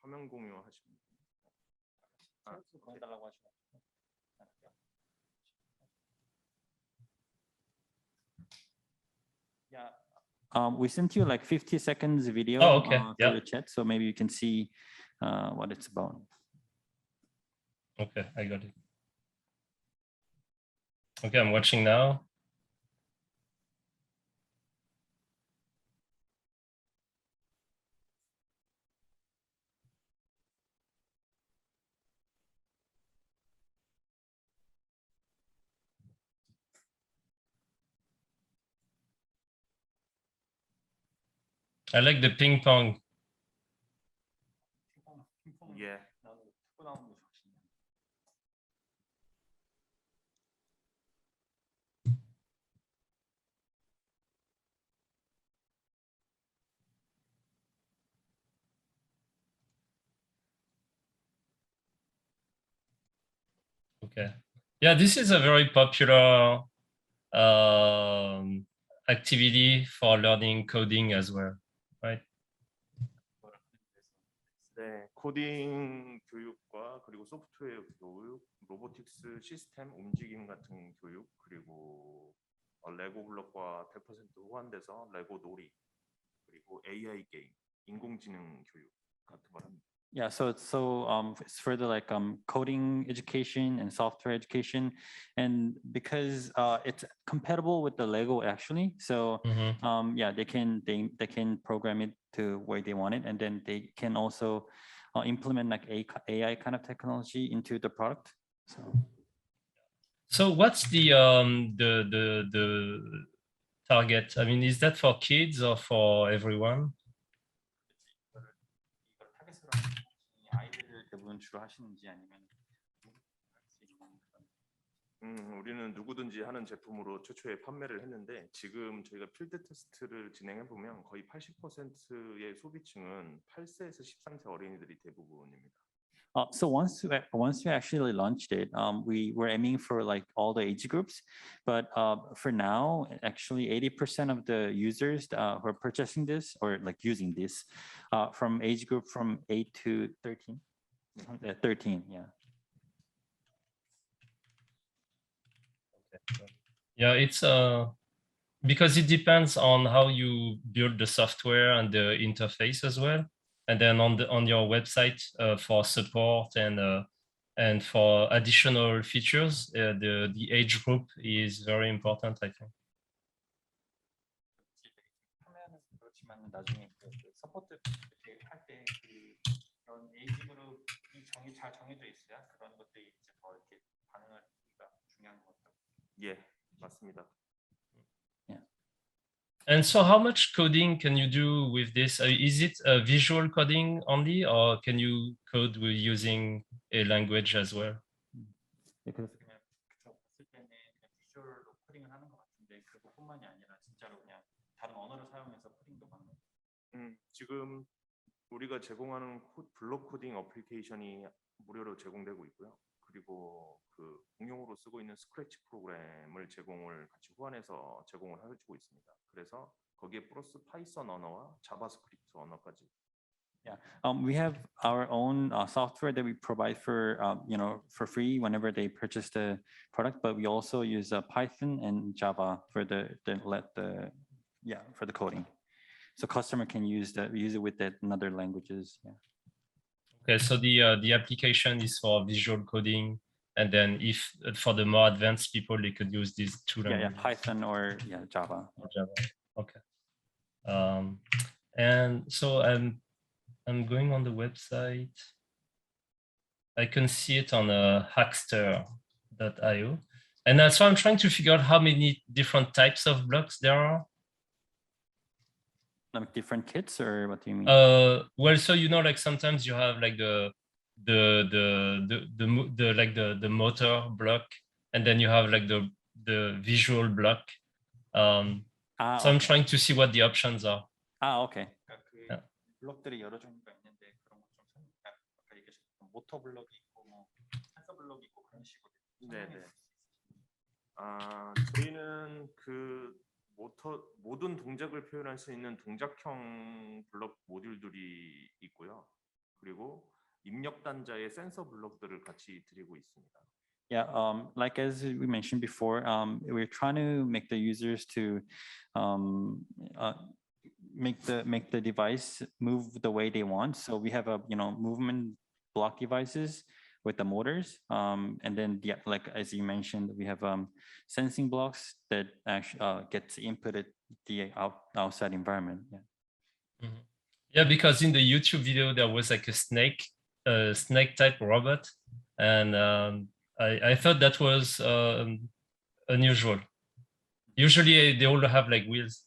화면 공유하시면. 보내달라고 하시면. Yeah. We sent you like 50 seconds video through the chat, so maybe you can see what it's about. Okay, I got it. Okay, I'm watching now. I like the ping pong. Yeah. Okay. Yeah, this is a very popular activity for learning coding as well, right? 네, 코딩 교육과 그리고 소프트웨어 교육, 로보틱스 시스템 움직임 같은 교육, 그리고 레고 블록과 100% 호환돼서 레고 놀이, 그리고 AI 게임, 인공지능 교육 같은 걸 합니다. Yeah, so it's further like coding education and software education, and because it's compatible with the Lego actually, so yeah, they can program it to where they want it, and then they can also implement like AI kind of technology into the product. So what's the target? I mean, is that for kids or for everyone? 이걸 타겟으로 하는 아이들을 대부분 주로 하시는지 아니면 우리는 누구든지 하는 제품으로 최초에 판매를 했는데 지금 저희가 필드 테스트를 진행해 보면 거의 80%의 소비층은 8세에서 13세 어린이들이 대부분입니다. So once we actually launched it, we were aiming for like all the age groups, but for now, actually 80% of the users who are purchasing this or like using this from age group from 8 to 13. 13, yeah. Yeah, it's because it depends on how you build the software and the interface as well. And then on your website for support and for additional features, the age group is very important, I think. 판매하는 그렇지만 나중에 그 서포트 할때 그런 에이지 그룹이 잘 정해져 있어야 그런 것들이 이제 더 이렇게 반응하기가 중요한 것 같아요. 예, 맞습니다. And so how much coding can you do with this? Is it visual coding only, or can you code with using a language as well? 그래서 그냥 봤을 때는 그냥 비주얼로 코딩을 하는 것 같은데 그것뿐만이 아니라 진짜로 그냥 다른 언어를 사용해서 코딩도 가능. 지금 우리가 제공하는 블록 코딩 어플리케이션이 무료로 제공되고 있고요. 그리고 그 공용으로 쓰고 있는 스크래치 프로그램을 같이 호환해서 제공을 해주고 있습니다. 그래서 거기에 플러스 파이썬 언어와 자바스크립트 언어까지. Yeah, we have our own software that we provide for for free whenever they purchase the product, but we also use Python and Java for the coding, so customer can use it with the other languages. Yeah. Okay, so the application is for visual coding, and then if for the more advanced people, they could use these two languages. Yeah, Python or Java. Okay. And so I'm going on the website. I can see it on hackster.io, and so I'm trying to figure out how many different types of blocks there are. Like different kits, or what do you mean? Well, so like sometimes you have like the motor block, and then you have like the visual block. So I'm trying to see what the options are. Okay. 그러니까 그 블록들이 여러 종류가 있는데 그런 것좀 아까 얘기하셨던 모터 블록이 있고 뭐 센서 블록이 있고 그런 식으로. 네네. 저희는 그 모든 동작을 표현할 수 있는 동작형 블록 모듈들이 있고요. 그리고 입력 단자의 센서 블록들을 같이 드리고 있습니다. Yeah, like as we mentioned before, we're trying to make the users to make the device move the way they want. So we have a movement block devices with the motors, and then like as you mentioned, we have sensing blocks that actually gets inputted the outside environment. Yeah. Mm-hmm. Yeah, because in the YouTube video there was like a snake type robot, and I thought that was unusual. Usually they all have like wheels.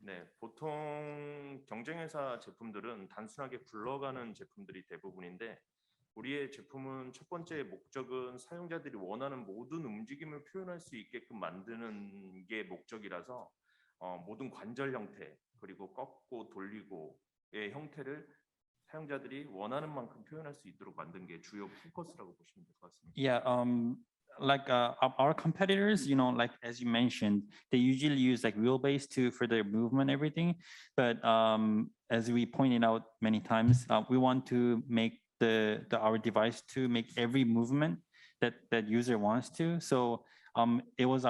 네, 보통 경쟁회사 제품들은 단순하게 굴러가는 제품들이 대부분인데 우리의 제품은 첫 번째 목적은 사용자들이 원하는 모든 움직임을 표현할 수 있게끔 만드는 게 목적이라서 모든 관절 형태 그리고 꺾고 돌리고의 형태를 사용자들이 원하는 만큼 표현할 수 있도록 만든 게 주요 포커스라고 보시면 될 것 같습니다. Yeah, like our competitors, you know, like as you mentioned, they usually use like wheelbase for their movement, everything. But as we pointed out many times, we want to make our device to make every movement that user wants to. So it was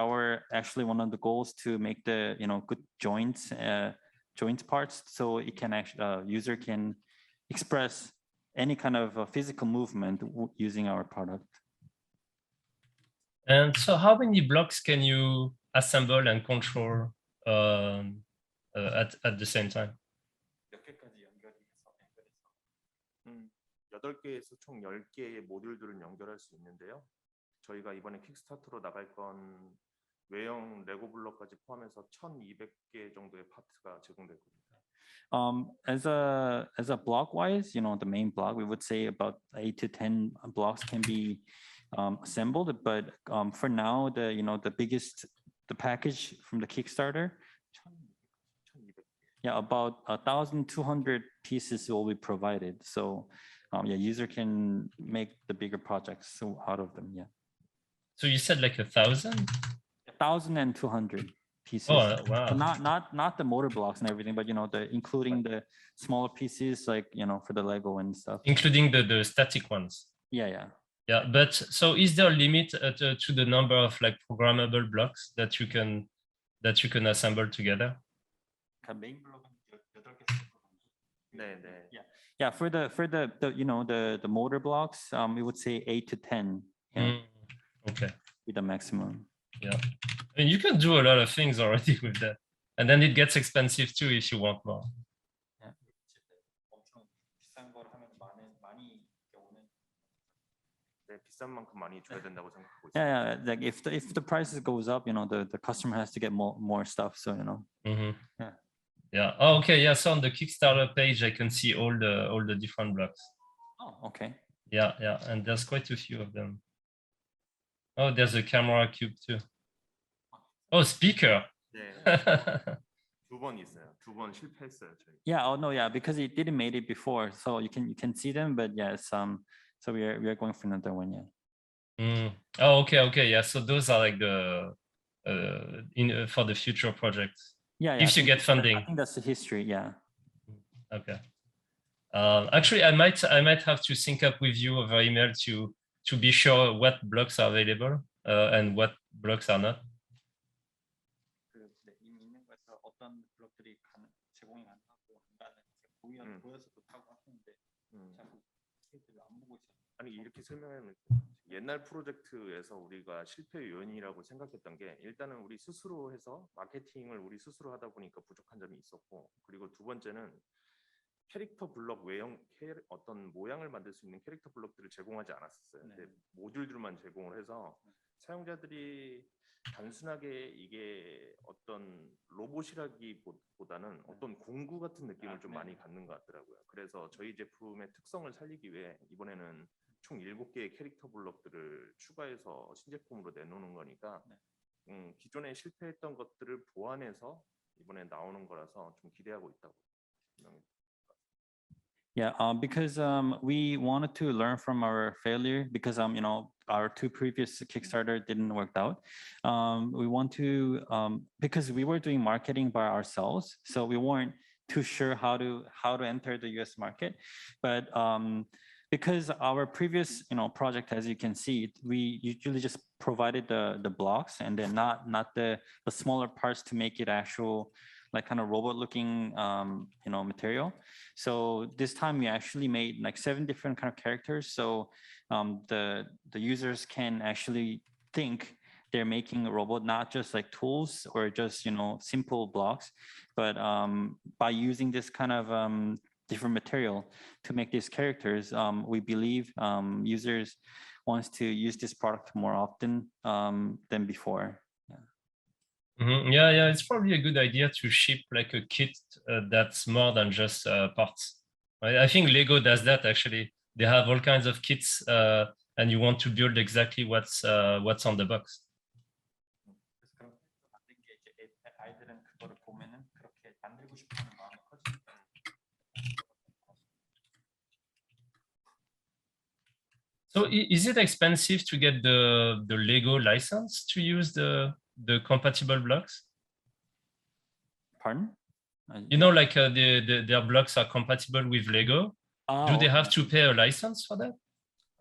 actually one of the goals to make the, you know, good joints parts, so it can actually user can express any kind of physical movement using our product. And so how many blocks can you assemble and control at the same time? 8개에서 총 10개의 모듈들을 연결할 수 있는데요. 저희가 이번에 킥스타터로 나갈 건 외형 레고 블록까지 포함해서 1,200개 정도의 파트가 제공될 겁니다. As a block wise, you know, the main block, we would say about 8 to 10 blocks can be assembled. But for now, the package from the Kickstarter, yeah, about 1,200 pieces will be provided. So yeah, user can make the bigger projects out of them. Yeah. So you said like 1,000? 1,200 pieces. Oh wow! So not the motor blocks and everything, but you know, including the smaller pieces, like, you know, for the Lego and stuff. Including the static ones. Yeah. Yeah, but so is there a limit to the number of like programmable blocks that you can assemble together? Yeah, for the you know, the motor blocks, we would say 8 to 10. Yeah. Okay. With the maximum. Yeah, I mean, you can do a lot of things already with that, and then it gets expensive too if you want more. 비싼 만큼 많이 줘야 된다고 생각하고 있습니다. Yeah, like if the prices goes up, you know, the customer has to get more stuff. So, you know. Yeah. Yeah. Oh, okay. Yeah. So on the Kickstarter page, I can see all the different blocks. Oh, okay. Yeah, and there's quite a few of them. Oh, there's a camera cube too. Oh, speaker. 네. 두 번 있어요. 2번 실패했어요, 저희. Yeah. Oh no. Yeah, because it didn't made it before, so you can see them. But yes, so we are going for another one. Yeah. Oh, okay. Yeah. So those are like the for the future projects. Yeah. If you get funding. I think that's the history. Yeah. Okay. Actually, I might have to sync up with you over email to be sure what blocks are available and what blocks are not. 아니 이렇게 설명하면 옛날 프로젝트에서 우리가 실패 요인이라고 생각했던 게 일단은 우리 스스로 해서 마케팅을 우리 스스로 하다 보니까 부족한 점이 있었고, 그리고 두 번째는 캐릭터 블록 외형 어떤 모양을 만들 수 있는 캐릭터 블록들을 제공하지 않았었어요. 근데 모듈들만 제공을 해서 사용자들이 단순하게 이게 어떤 로봇이라기보다는 어떤 공구 같은 느낌을 좀 많이 갖는 것 같더라고요. 그래서 저희 제품의 특성을 살리기 위해 이번에는 총 7개의 캐릭터 블록들을 추가해서 신제품으로 내놓는 거니까 기존에 실패했던 것들을 보완해서 이번에 나오는 거라서 좀 기대하고 있다고 생각합니다. Yeah, because we wanted to learn from our failure, because you know, our 2 previous Kickstarter didn't work out. We want to because we were doing marketing by ourselves, so we weren't too sure how to enter the US market. But because our previous, you know, project, as you can see, we usually just provided the blocks and then not the smaller parts to make it actual, like kind of robot looking you know, material. So this time we actually made like 7 different kind of characters, so the users can actually think they're making a robot, not just like tools or just, you know, simple blocks, but by using this kind of different material to make these characters, we believe users wants to use this product more often than before. Yeah, it's probably a good idea to ship like a kit that's more than just parts. I think Lego does that actually. They have all kinds of kits, and you want to build exactly what's on the box. So is it expensive to get the Lego license to use the compatible blocks? Pardon? You know, like their blocks are compatible with Lego. Do they have to pay a license for that?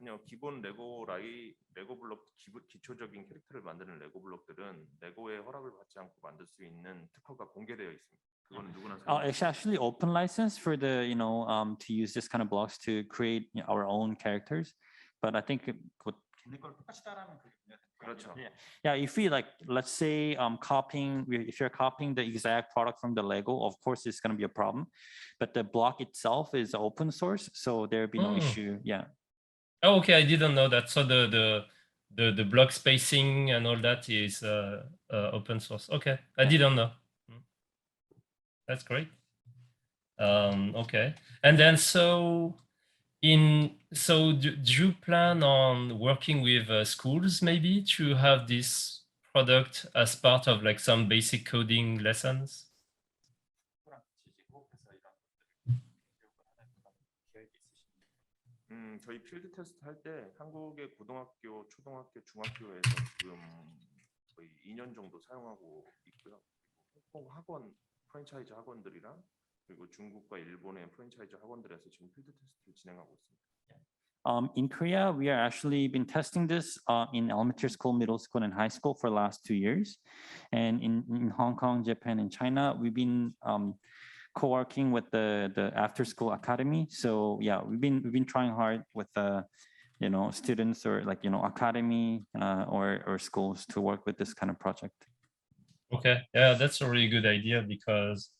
아니요, 기본 레고 블록 기초적인 캐릭터를 만드는 레고 블록들은 레고의 허락을 받지 않고 만들 수 있는 특허가 공개되어 있습니다. 그거는 누구나 It's actually open license for the to use this kind of blocks to create our own characters, but I think 그렇죠. yeah, if we like, let's say if you're copying the exact product from the Lego, of course it's going to be a problem, but the block itself is open source, so there'll be no issue. Yeah. Oh, okay, I didn't know that. So the block spacing and all that is open source. Okay, I didn't know. That's great. Okay, and then do you plan on working with schools maybe to have this product as part of like some basic coding lessons? 저희 필드 테스트 할 때 한국의 고등학교, 초등학교, 중학교에서 지금 거의 2년 정도 사용하고 있고요. 홍콩 학원 프랜차이즈 학원들이랑 그리고 중국과 일본의 프랜차이즈 학원들에서 지금 필드 테스트를 진행하고 있습니다. In Korea, we are actually been testing this in elementary school, middle school, and high school for the last 2 years. And in Hong Kong, Japan, and China, we've been co-working with the after school academy. So yeah, we've been trying hard with students or like academy or schools to work with this kind of project. Okay, yeah, that's a really good idea because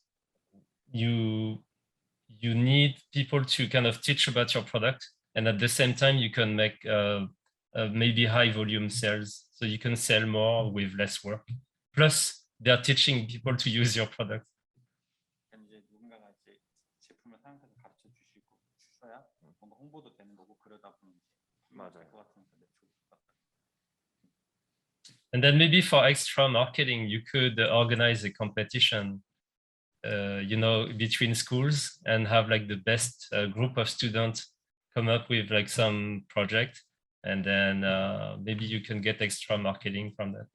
you need people to kind of teach about your product, and at the same time you can make maybe high volume sales, so you can sell more with less work. Plus, they are teaching people to use your product. And then maybe for extra marketing, you could organize a competition, between schools and have like the best group of students come up with like some project, and then maybe you can get extra marketing from that.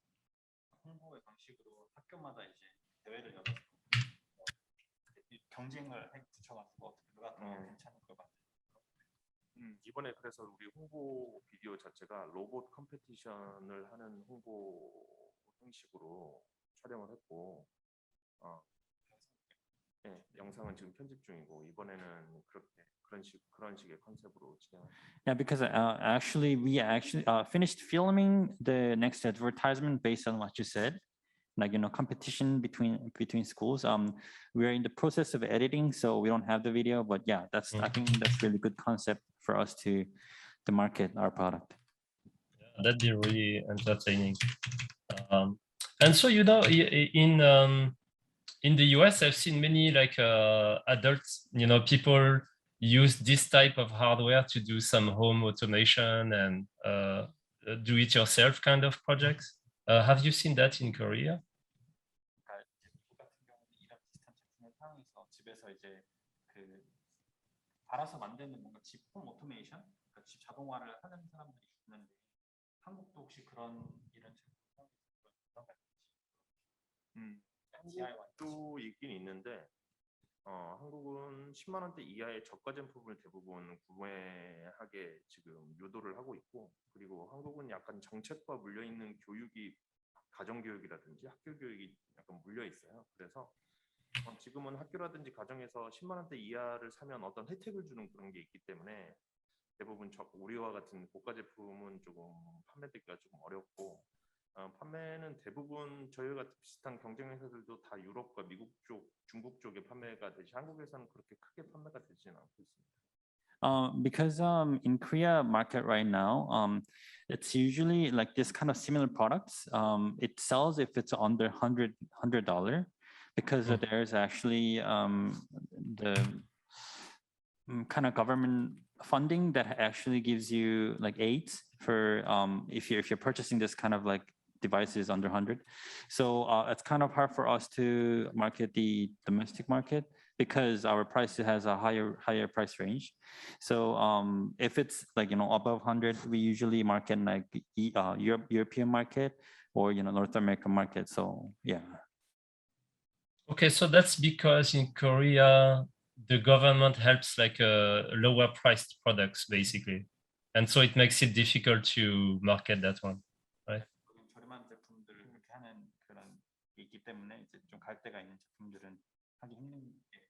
이번에 그래서 우리 홍보 비디오 자체가 로봇 컴피티션을 하는 홍보 형식으로 촬영을 했고, 네, 영상은 지금 편집 중이고 이번에는 그런 식의 컨셉으로 진행합니다. Yeah, because we actually finished filming the next advertisement based on what you said, like competition between schools. We're in the process of editing, so we don't have the video, but yeah, I think that's really good concept for us to market our product. Yeah, that'd be really entertaining. And so in the US, I've seen many like adults, people use this type of hardware to do some home automation and do-it-yourself kind of projects. Have you seen that in Korea? 알아서 만드는 뭔가 집 홈 오토메이션, 그러니까 집 자동화를 하는 사람들이 있는데 한국도 혹시 그런 이런 한국도 있긴 있는데 한국은 10만 원대 이하의 저가 제품을 대부분 구매하게 지금 유도를 하고 있고, 그리고 한국은 약간 정책과 물려 있는 교육이 가정 교육이라든지 학교 교육이 약간 물려 있어요. 그래서 지금은 학교라든지 가정에서 10만 원대 이하를 사면 어떤 혜택을 주는 그런 게 있기 때문에 대부분 우리와 같은 고가 제품은 조금 판매되기가 좀 어렵고, 판매는 대부분 저희와 같은 비슷한 경쟁 회사들도 다 유럽과 미국 쪽, 중국 쪽에 판매가 되지 한국에서는 그렇게 크게 판매가 되지는 않고 있습니다. Because in Korea market right now, it's usually like this kind of similar products. It sells if it's under $100, because there's actually the kind of government funding that actually gives you like aids for if you're purchasing this kind of like devices under 100. So it's kind of hard for us to market the domestic market. because our price has a higher price range. So if it's like above 100, we usually market like European market or North American market. So yeah. Okay, so that's because in Korea the government helps like lower priced products basically, and so it makes it difficult to market that one, right? 저렴한 제품들을 그렇게 하는 그런 게 있기 때문에 이제 좀 가격대가 있는 제품들은 하기 힘든 게.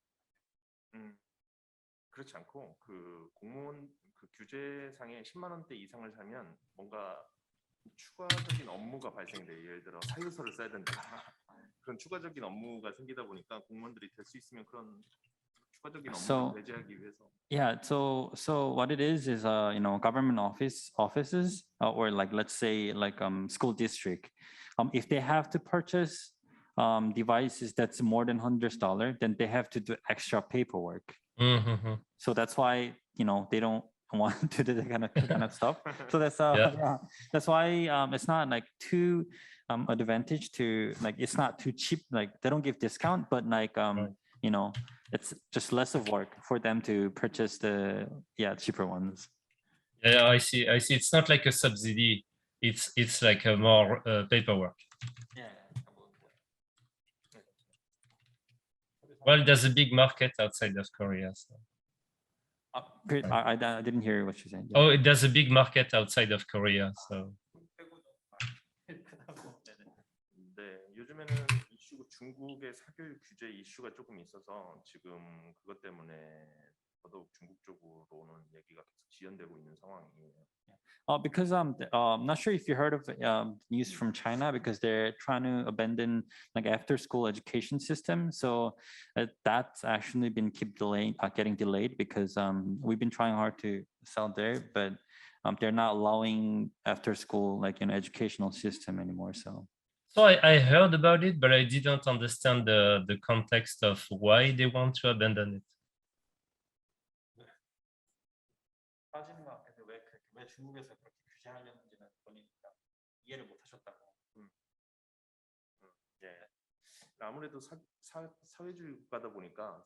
그렇지 않고 그 공무원 그 규제상에 10만 원대 이상을 사면 뭔가 추가적인 업무가 발생돼. 예를 들어 사유서를 써야 된다거나 그런 추가적인 업무가 생기다 보니까 공무원들이 될 수 있으면 그런 추가적인 업무를 배제하기 위해서. Yeah, so what it is government offices or like let's say like school district, if they have to purchase devices that's more than $100, then they have to do extra paperwork. So that's why they don't want to do that kind of stuff. So that's yeah. That's why it's not like too advantage to like it's not too cheap. Like they don't give discount, but like it's just less of work for them to purchase the cheaper ones. Yeah, I see. It's not like a subsidy. It's like a more paperwork. Yeah. Well, there's a big market outside of Korea. So. I didn't hear what you said. Oh, there's a big market outside of Korea. So. 네, 요즘에는 중국의 사교육 규제 이슈가 조금 있어서 지금 그것 때문에 더더욱 중국 쪽으로는 얘기가 계속 지연되고 있는 상황이에요. Because I'm not sure if you heard of news from China because they're trying to abandon like after school education system. So that's actually been getting delayed because we've been trying hard to sell there, but they're not allowing after school like educational system anymore. So I heard about it, but I didn't understand the context of why they want to abandon it. 빠지는 것 같아서 왜 중국에서 그렇게 규제하려는지는 본인이 이해를 못 하셨다고. 예. 아무래도 사회주의 국가다 보니까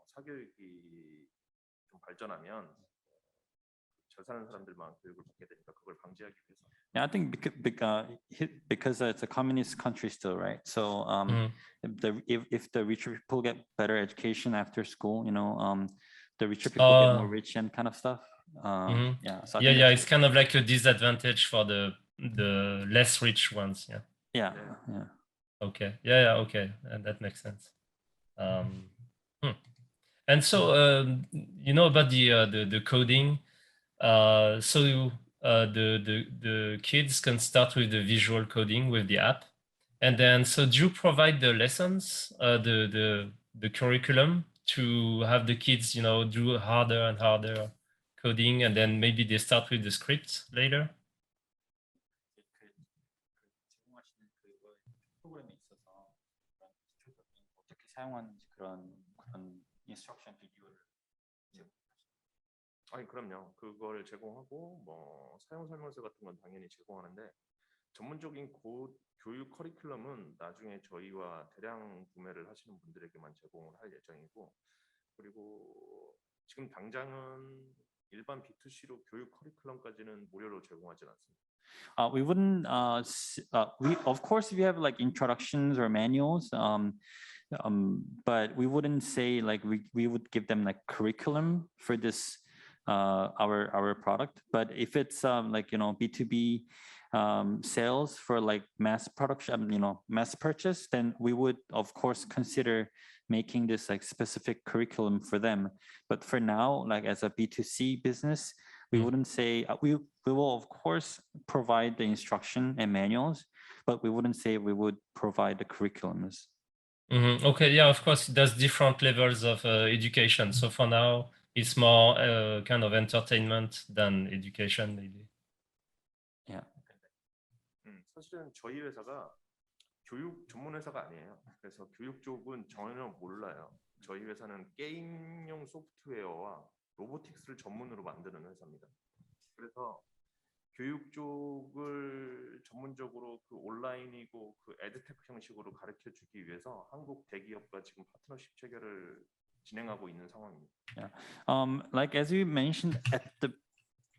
사교육이 좀 발전하면 잘 사는 사람들만 교육을 받게 되니까 그걸 방지하기 위해서. Yeah, I think because it's a communist country still, right? So if the richer people get better education after school, the richer people get more rich and kind of stuff. Yeah. So it's kind of like a disadvantage for the less rich ones. Yeah. Okay. Yeah. Okay, and that makes sense. And so about the coding. So the kids can start with the visual coding with the app, and then so do you provide the lessons, the curriculum to have the kids do harder and harder coding, and then maybe they start with the scripts later? 제공하시는 프로그램에 있어서 어떻게 사용하는지 그런 인스트럭션 비디오를 아니 그럼요. 그걸 제공하고 뭐 사용 설명서 같은 건 당연히 제공하는데 전문적인 교육 커리큘럼은 나중에 저희와 대량 구매를 하시는 분들에게만 제공을 할 예정이고 그리고 지금 당장은 일반 B2C로 교육 커리큘럼까지는 무료로 제공하진 않습니다. We wouldn't. We of course we have like introductions or manuals, but we wouldn't say like we would give them like curriculum for this our product. But if it's like B2B sales for like mass production, mass purchase, then we would of course consider making this like specific curriculum for them. But for now, like as a B2C business, we wouldn't say we will of course provide the instruction and manuals, but we wouldn't say we would provide the curriculums. Okay, yeah, of course, there's different levels of education. So for now, it's more kind of entertainment than education, maybe. Yeah. 사실은 저희 회사가 교육 전문 회사가 아니에요. 그래서 교육 쪽은 전혀 몰라요. 저희 회사는 게임용 소프트웨어와 로보틱스를 전문으로 만드는 회사입니다. 그래서 교육 쪽을 전문적으로 그 온라인이고 그 에드텍 형식으로 가르쳐 주기 위해서 한국 대기업과 지금 파트너십 체결을 진행하고 있는 상황입니다. Yeah. Like as you mentioned at the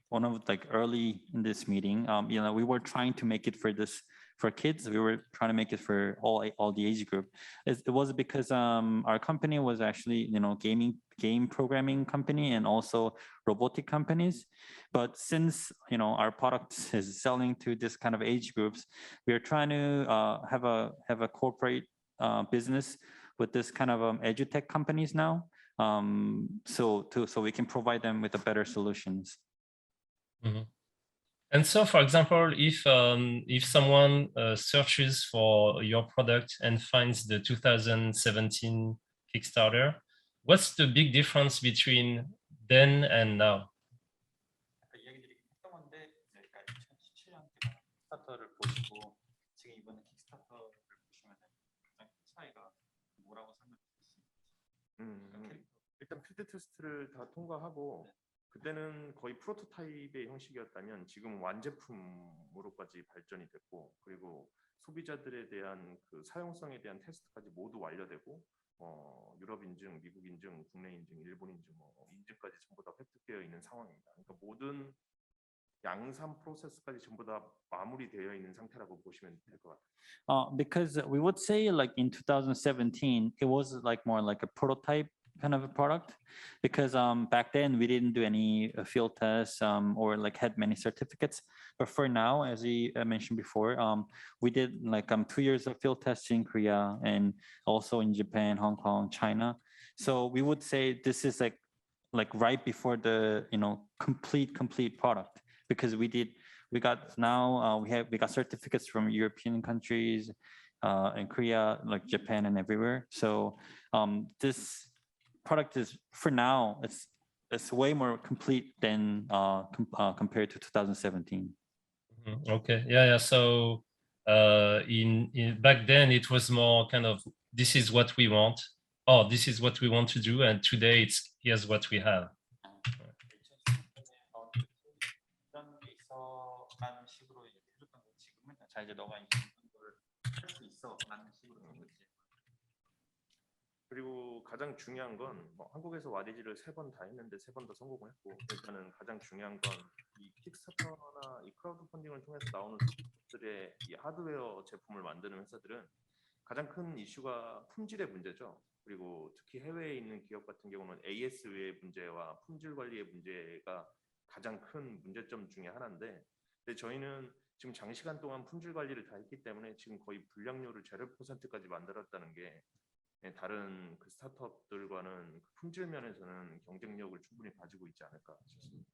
one of like early in this meeting, you know, we were trying to make it for this for kids. We were trying to make it for all the age group. It was because our company was actually, you know, game programming company and also robotic companies. But since, you know, our product is selling to this kind of age groups, we are trying to have a corporate business with this kind of edutech companies now. So we can provide them with the better solutions. Mhm. And so, for example, if someone searches for your product and finds the 2017 Kickstarter, what's the big difference between then and now? 이야기들이 했던 건데, 그러니까 2017년 킥스타터를 보시고 지금 이번에 킥스타터를 보시면 가장 큰 차이가 뭐라고 설명해 주실 수 있나요? 일단 필드 테스트를 다 통과하고 그때는 거의 프로토타입의 형식이었다면 지금 완제품으로까지 발전이 됐고 그리고 소비자들에 대한 그 사용성에 대한 테스트까지 모두 완료되고 유럽 인증, 미국 인증, 국내 인증, 일본 인증, 인증까지 전부 다 획득되어 있는 상황입니다. 그러니까 모든 양산 프로세스까지 전부 다 마무리되어 있는 상태라고 보시면 될 것 같아요. Because we would say like in 2017, it was like more like a prototype kind of a product because back then we didn't do any field tests or like had many certificates. But for now, as we mentioned before, we did like 2 years of field tests in Korea and also in Japan, Hong Kong, China. So we would say this is like right before the, you know, complete product because we got certificates from European countries and Korea, like Japan and everywhere. So this product is for now it's way more complete than compared to 2017. Okay, yeah. So in back then it was more kind of this is what we want. Oh, this is what we want to do, and today it's here's what we have. 자 이제 너가 이걸 할 수 있어라는 식으로 된 거지. 그리고 가장 중요한 건 한국에서 와디지를 3번 다 했는데 3번 다 성공을 했고 일단은 가장 중요한 건 이 킥스타터나 이 크라우드 펀딩을 통해서 나오는 기업들의 이 하드웨어 제품을 만드는 회사들은 가장 큰 이슈가 품질의 문제죠. 그리고 특히 해외에 있는 기업 같은 경우는 AS의 문제와 품질 관리의 문제가 가장 큰 문제점 중에 하나인데 근데 저희는 지금 장시간 동안 품질 관리를 다 했기 때문에 지금 거의 불량률을 0%까지 만들었다는 게 다른 그 스타트업들과는 품질 면에서는 경쟁력을 충분히 가지고 있지 않을까 싶습니다.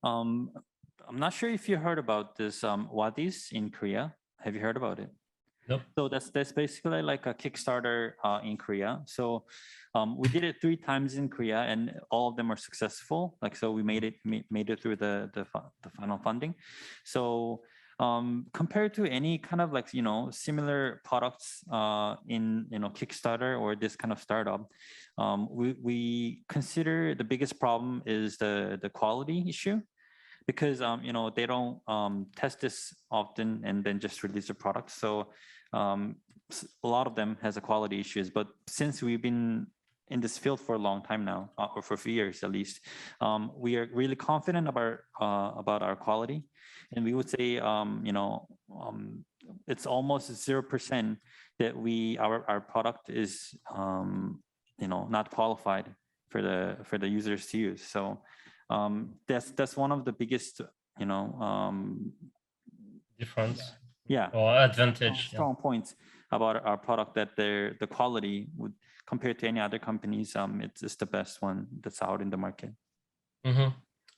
I'm not sure if you heard about this Wadis in Korea. Have you heard about it? Nope. So that's basically like a Kickstarter in Korea. So we did it 3 times in Korea, and all of them are successful. Like so, we made it through the final funding. So compared to any kind of like similar products in Kickstarter or this kind of startup, we consider the biggest problem is the quality issue. Because they don't test this often and then just release the product. So a lot of them has a quality issues. But since we've been in this field for a long time now, or for a few years at least, we are really confident about our quality, and we would say it's almost 0% that our product is not qualified for the users to use. So. That's one of the biggest, difference. Yeah. Or advantage. Strong points about our product that the quality would compared to any other companies, it's the best one that's out in the market. Mm-hmm.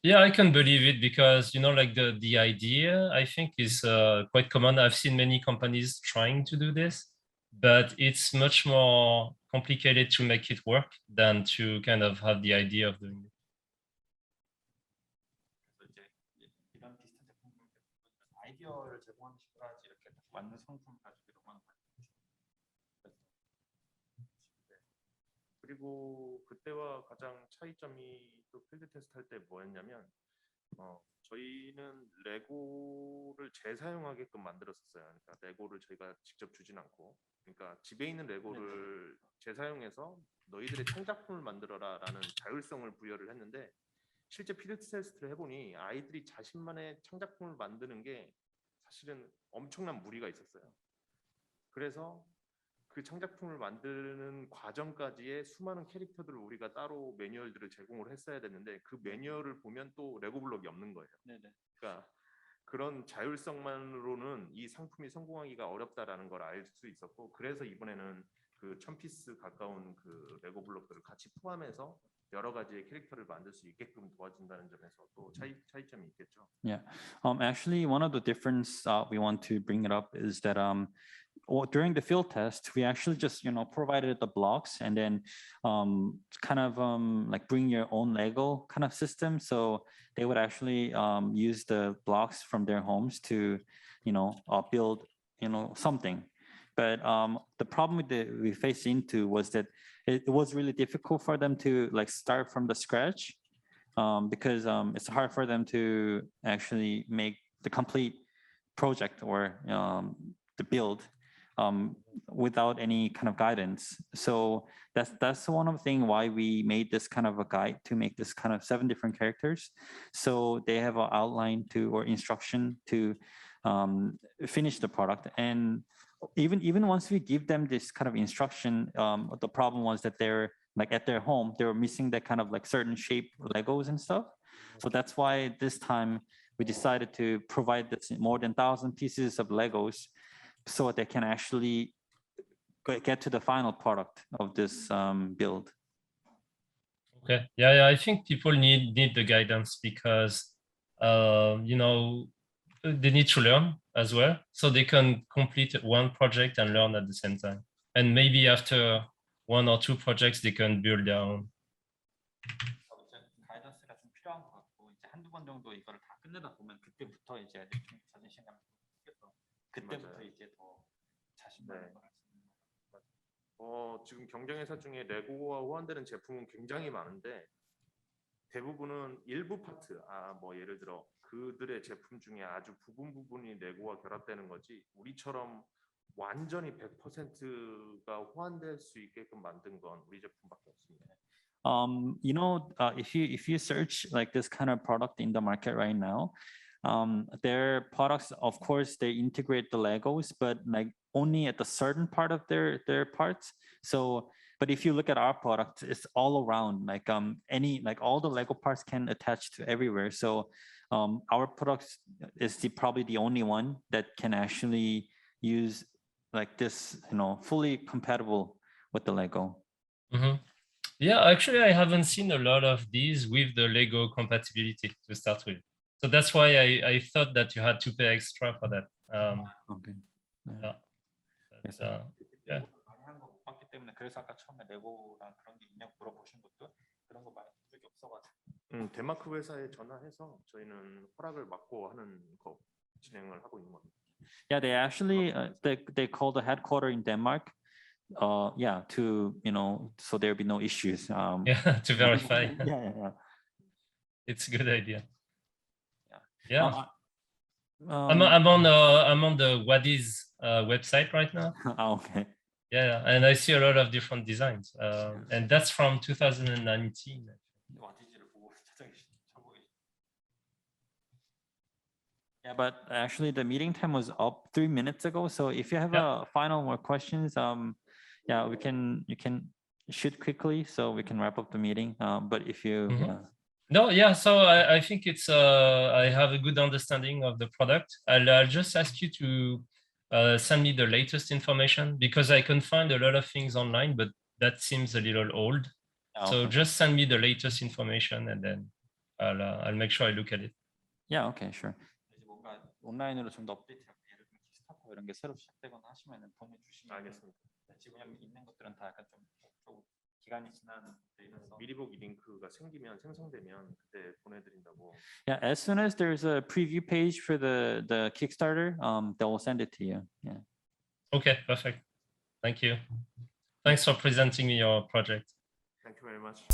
Yeah, I can believe it because like the idea I think is quite common. I've seen many companies trying to do this, but it's much more complicated to make it work than to kind of have the idea of doing it. 아이디어를 제공하는 식으로 하지 이렇게 맞는 상품 가지고 하는 거예요. 그리고 그때와 가장 차이점이 또 필드 테스트 할 때 뭐였냐면 저희는 레고를 재사용하게끔 만들었었어요. 그러니까 레고를 저희가 직접 주진 않고, 그러니까 집에 있는 레고를 재사용해서 너희들의 창작품을 만들어라라는 자율성을 부여를 했는데, 실제 필드 테스트를 해보니 아이들이 자신만의 창작품을 만드는 게 사실은 엄청난 무리가 있었어요. 그래서 그 창작품을 만드는 과정까지의 수많은 캐릭터들을 우리가 따로 매뉴얼들을 제공을 했어야 됐는데, 그 매뉴얼을 보면 또 레고 블록이 없는 거예요. 그러니까 그런 자율성만으로는 이 상품이 성공하기가 어렵다라는 걸 알 수 있었고, 그래서 이번에는 그 1000피스 가까운 그 레고 블록들을 같이 포함해서 여러 가지의 캐릭터를 만들 수 있게끔 도와준다는 점에서 또 차이점이 있겠죠. Yeah. Actually, one of the difference we want to bring it up is that during the field test, we actually just provided the blocks and then kind of like bring your own Lego kind of system. So they would actually use the blocks from their homes to build something. But the problem that we faced into was that it was really difficult for them to like start from the scratch because it's hard for them to actually make the complete project or the build without any kind of guidance. So that's one of the things why we made this kind of a guide to make this kind of 7 different characters. So they have an outline to or instruction to finish the product. And even once we give them this kind of instruction, the problem was that they're like at their home, they were missing that kind of like certain shape Legos and stuff. So that's why this time we decided to provide this more than 1,000 pieces of Legos so they can actually get to the final product of this build. Okay. Yeah, I think people need the guidance because they need to learn as well, so they can complete one project and learn at the same time. And maybe after 1 or 2 projects, they can build their own. 가이던스가 좀 필요한 것 같고 이제 한두 번 정도 이거를 다 끝내다 보면 그때부터 이제 애들이 좀 자존심감이 생겨서 그때부터 이제 더 자신만의 걸 할 수 있는 거예요. 지금 경쟁회사 중에 레고와 호환되는 제품은 굉장히 많은데 대부분은 일부 파트, 뭐 예를 들어 그들의 제품 중에 아주 부분이 레고와 결합되는 거지 우리처럼 완전히 100%가 호환될 수 있게끔 만든 건 우리 제품밖에 없습니다. If you search like this kind of product in the market right now, their products, of course, they integrate the Legos, but like only at a certain part of their parts. So, but if you look at our product, it's all around. Like all the Lego parts can attach to everywhere. So, our product is probably the only one that can actually use like this, fully compatible with the Lego. Mm-hmm. Yeah, actually, I haven't seen a lot of these with the Lego compatibility to start with. So that's why I thought that you had to pay extra for that. Okay. Yeah. Yeah. 많이 못 봤기 때문에 그래서 아까 처음에 레고랑 그런 게 있냐고 물어보신 것도 그런 거 많이 본 적이 없어가지고. 덴마크 회사에 전화해서 저희는 허락을 받고 하는 거 진행을 하고 있는 겁니다. Yeah, they actually they call the headquarter in Denmark. To so there'll be no issues. To verify. Yeah. It's a good idea. Yeah. I'm on the Wadi's website right now. Okay. Yeah, and I see a lot of different designs, and that's from 2019. Yeah, but actually the meeting time was up 3 minutes ago. So if you have final more questions, you can shoot quickly so we can wrap up the meeting. But if you so I think it's I have a good understanding of the product. I'll just ask you to send me the latest information because I can find a lot of things online, but that seems a little old. So just send me the latest information and then I'll make sure I look at it. Yeah, okay, sure. 뭔가 온라인으로 좀 더 업데이트하고 예를 들면 킥스타터 이런 게 새로 시작되거나 하시면은 보내주시면 알겠습니다. 지금 있는 것들은 다 약간 좀 기간이 지난 데이터서 미리 보기 링크가 생성되면 그때 보내드린다고. Yeah, as soon as there's a preview page for the Kickstarter, they will send it to you. Yeah. Okay, perfect. Thank you. Thanks for presenting me your project. Thank you very much.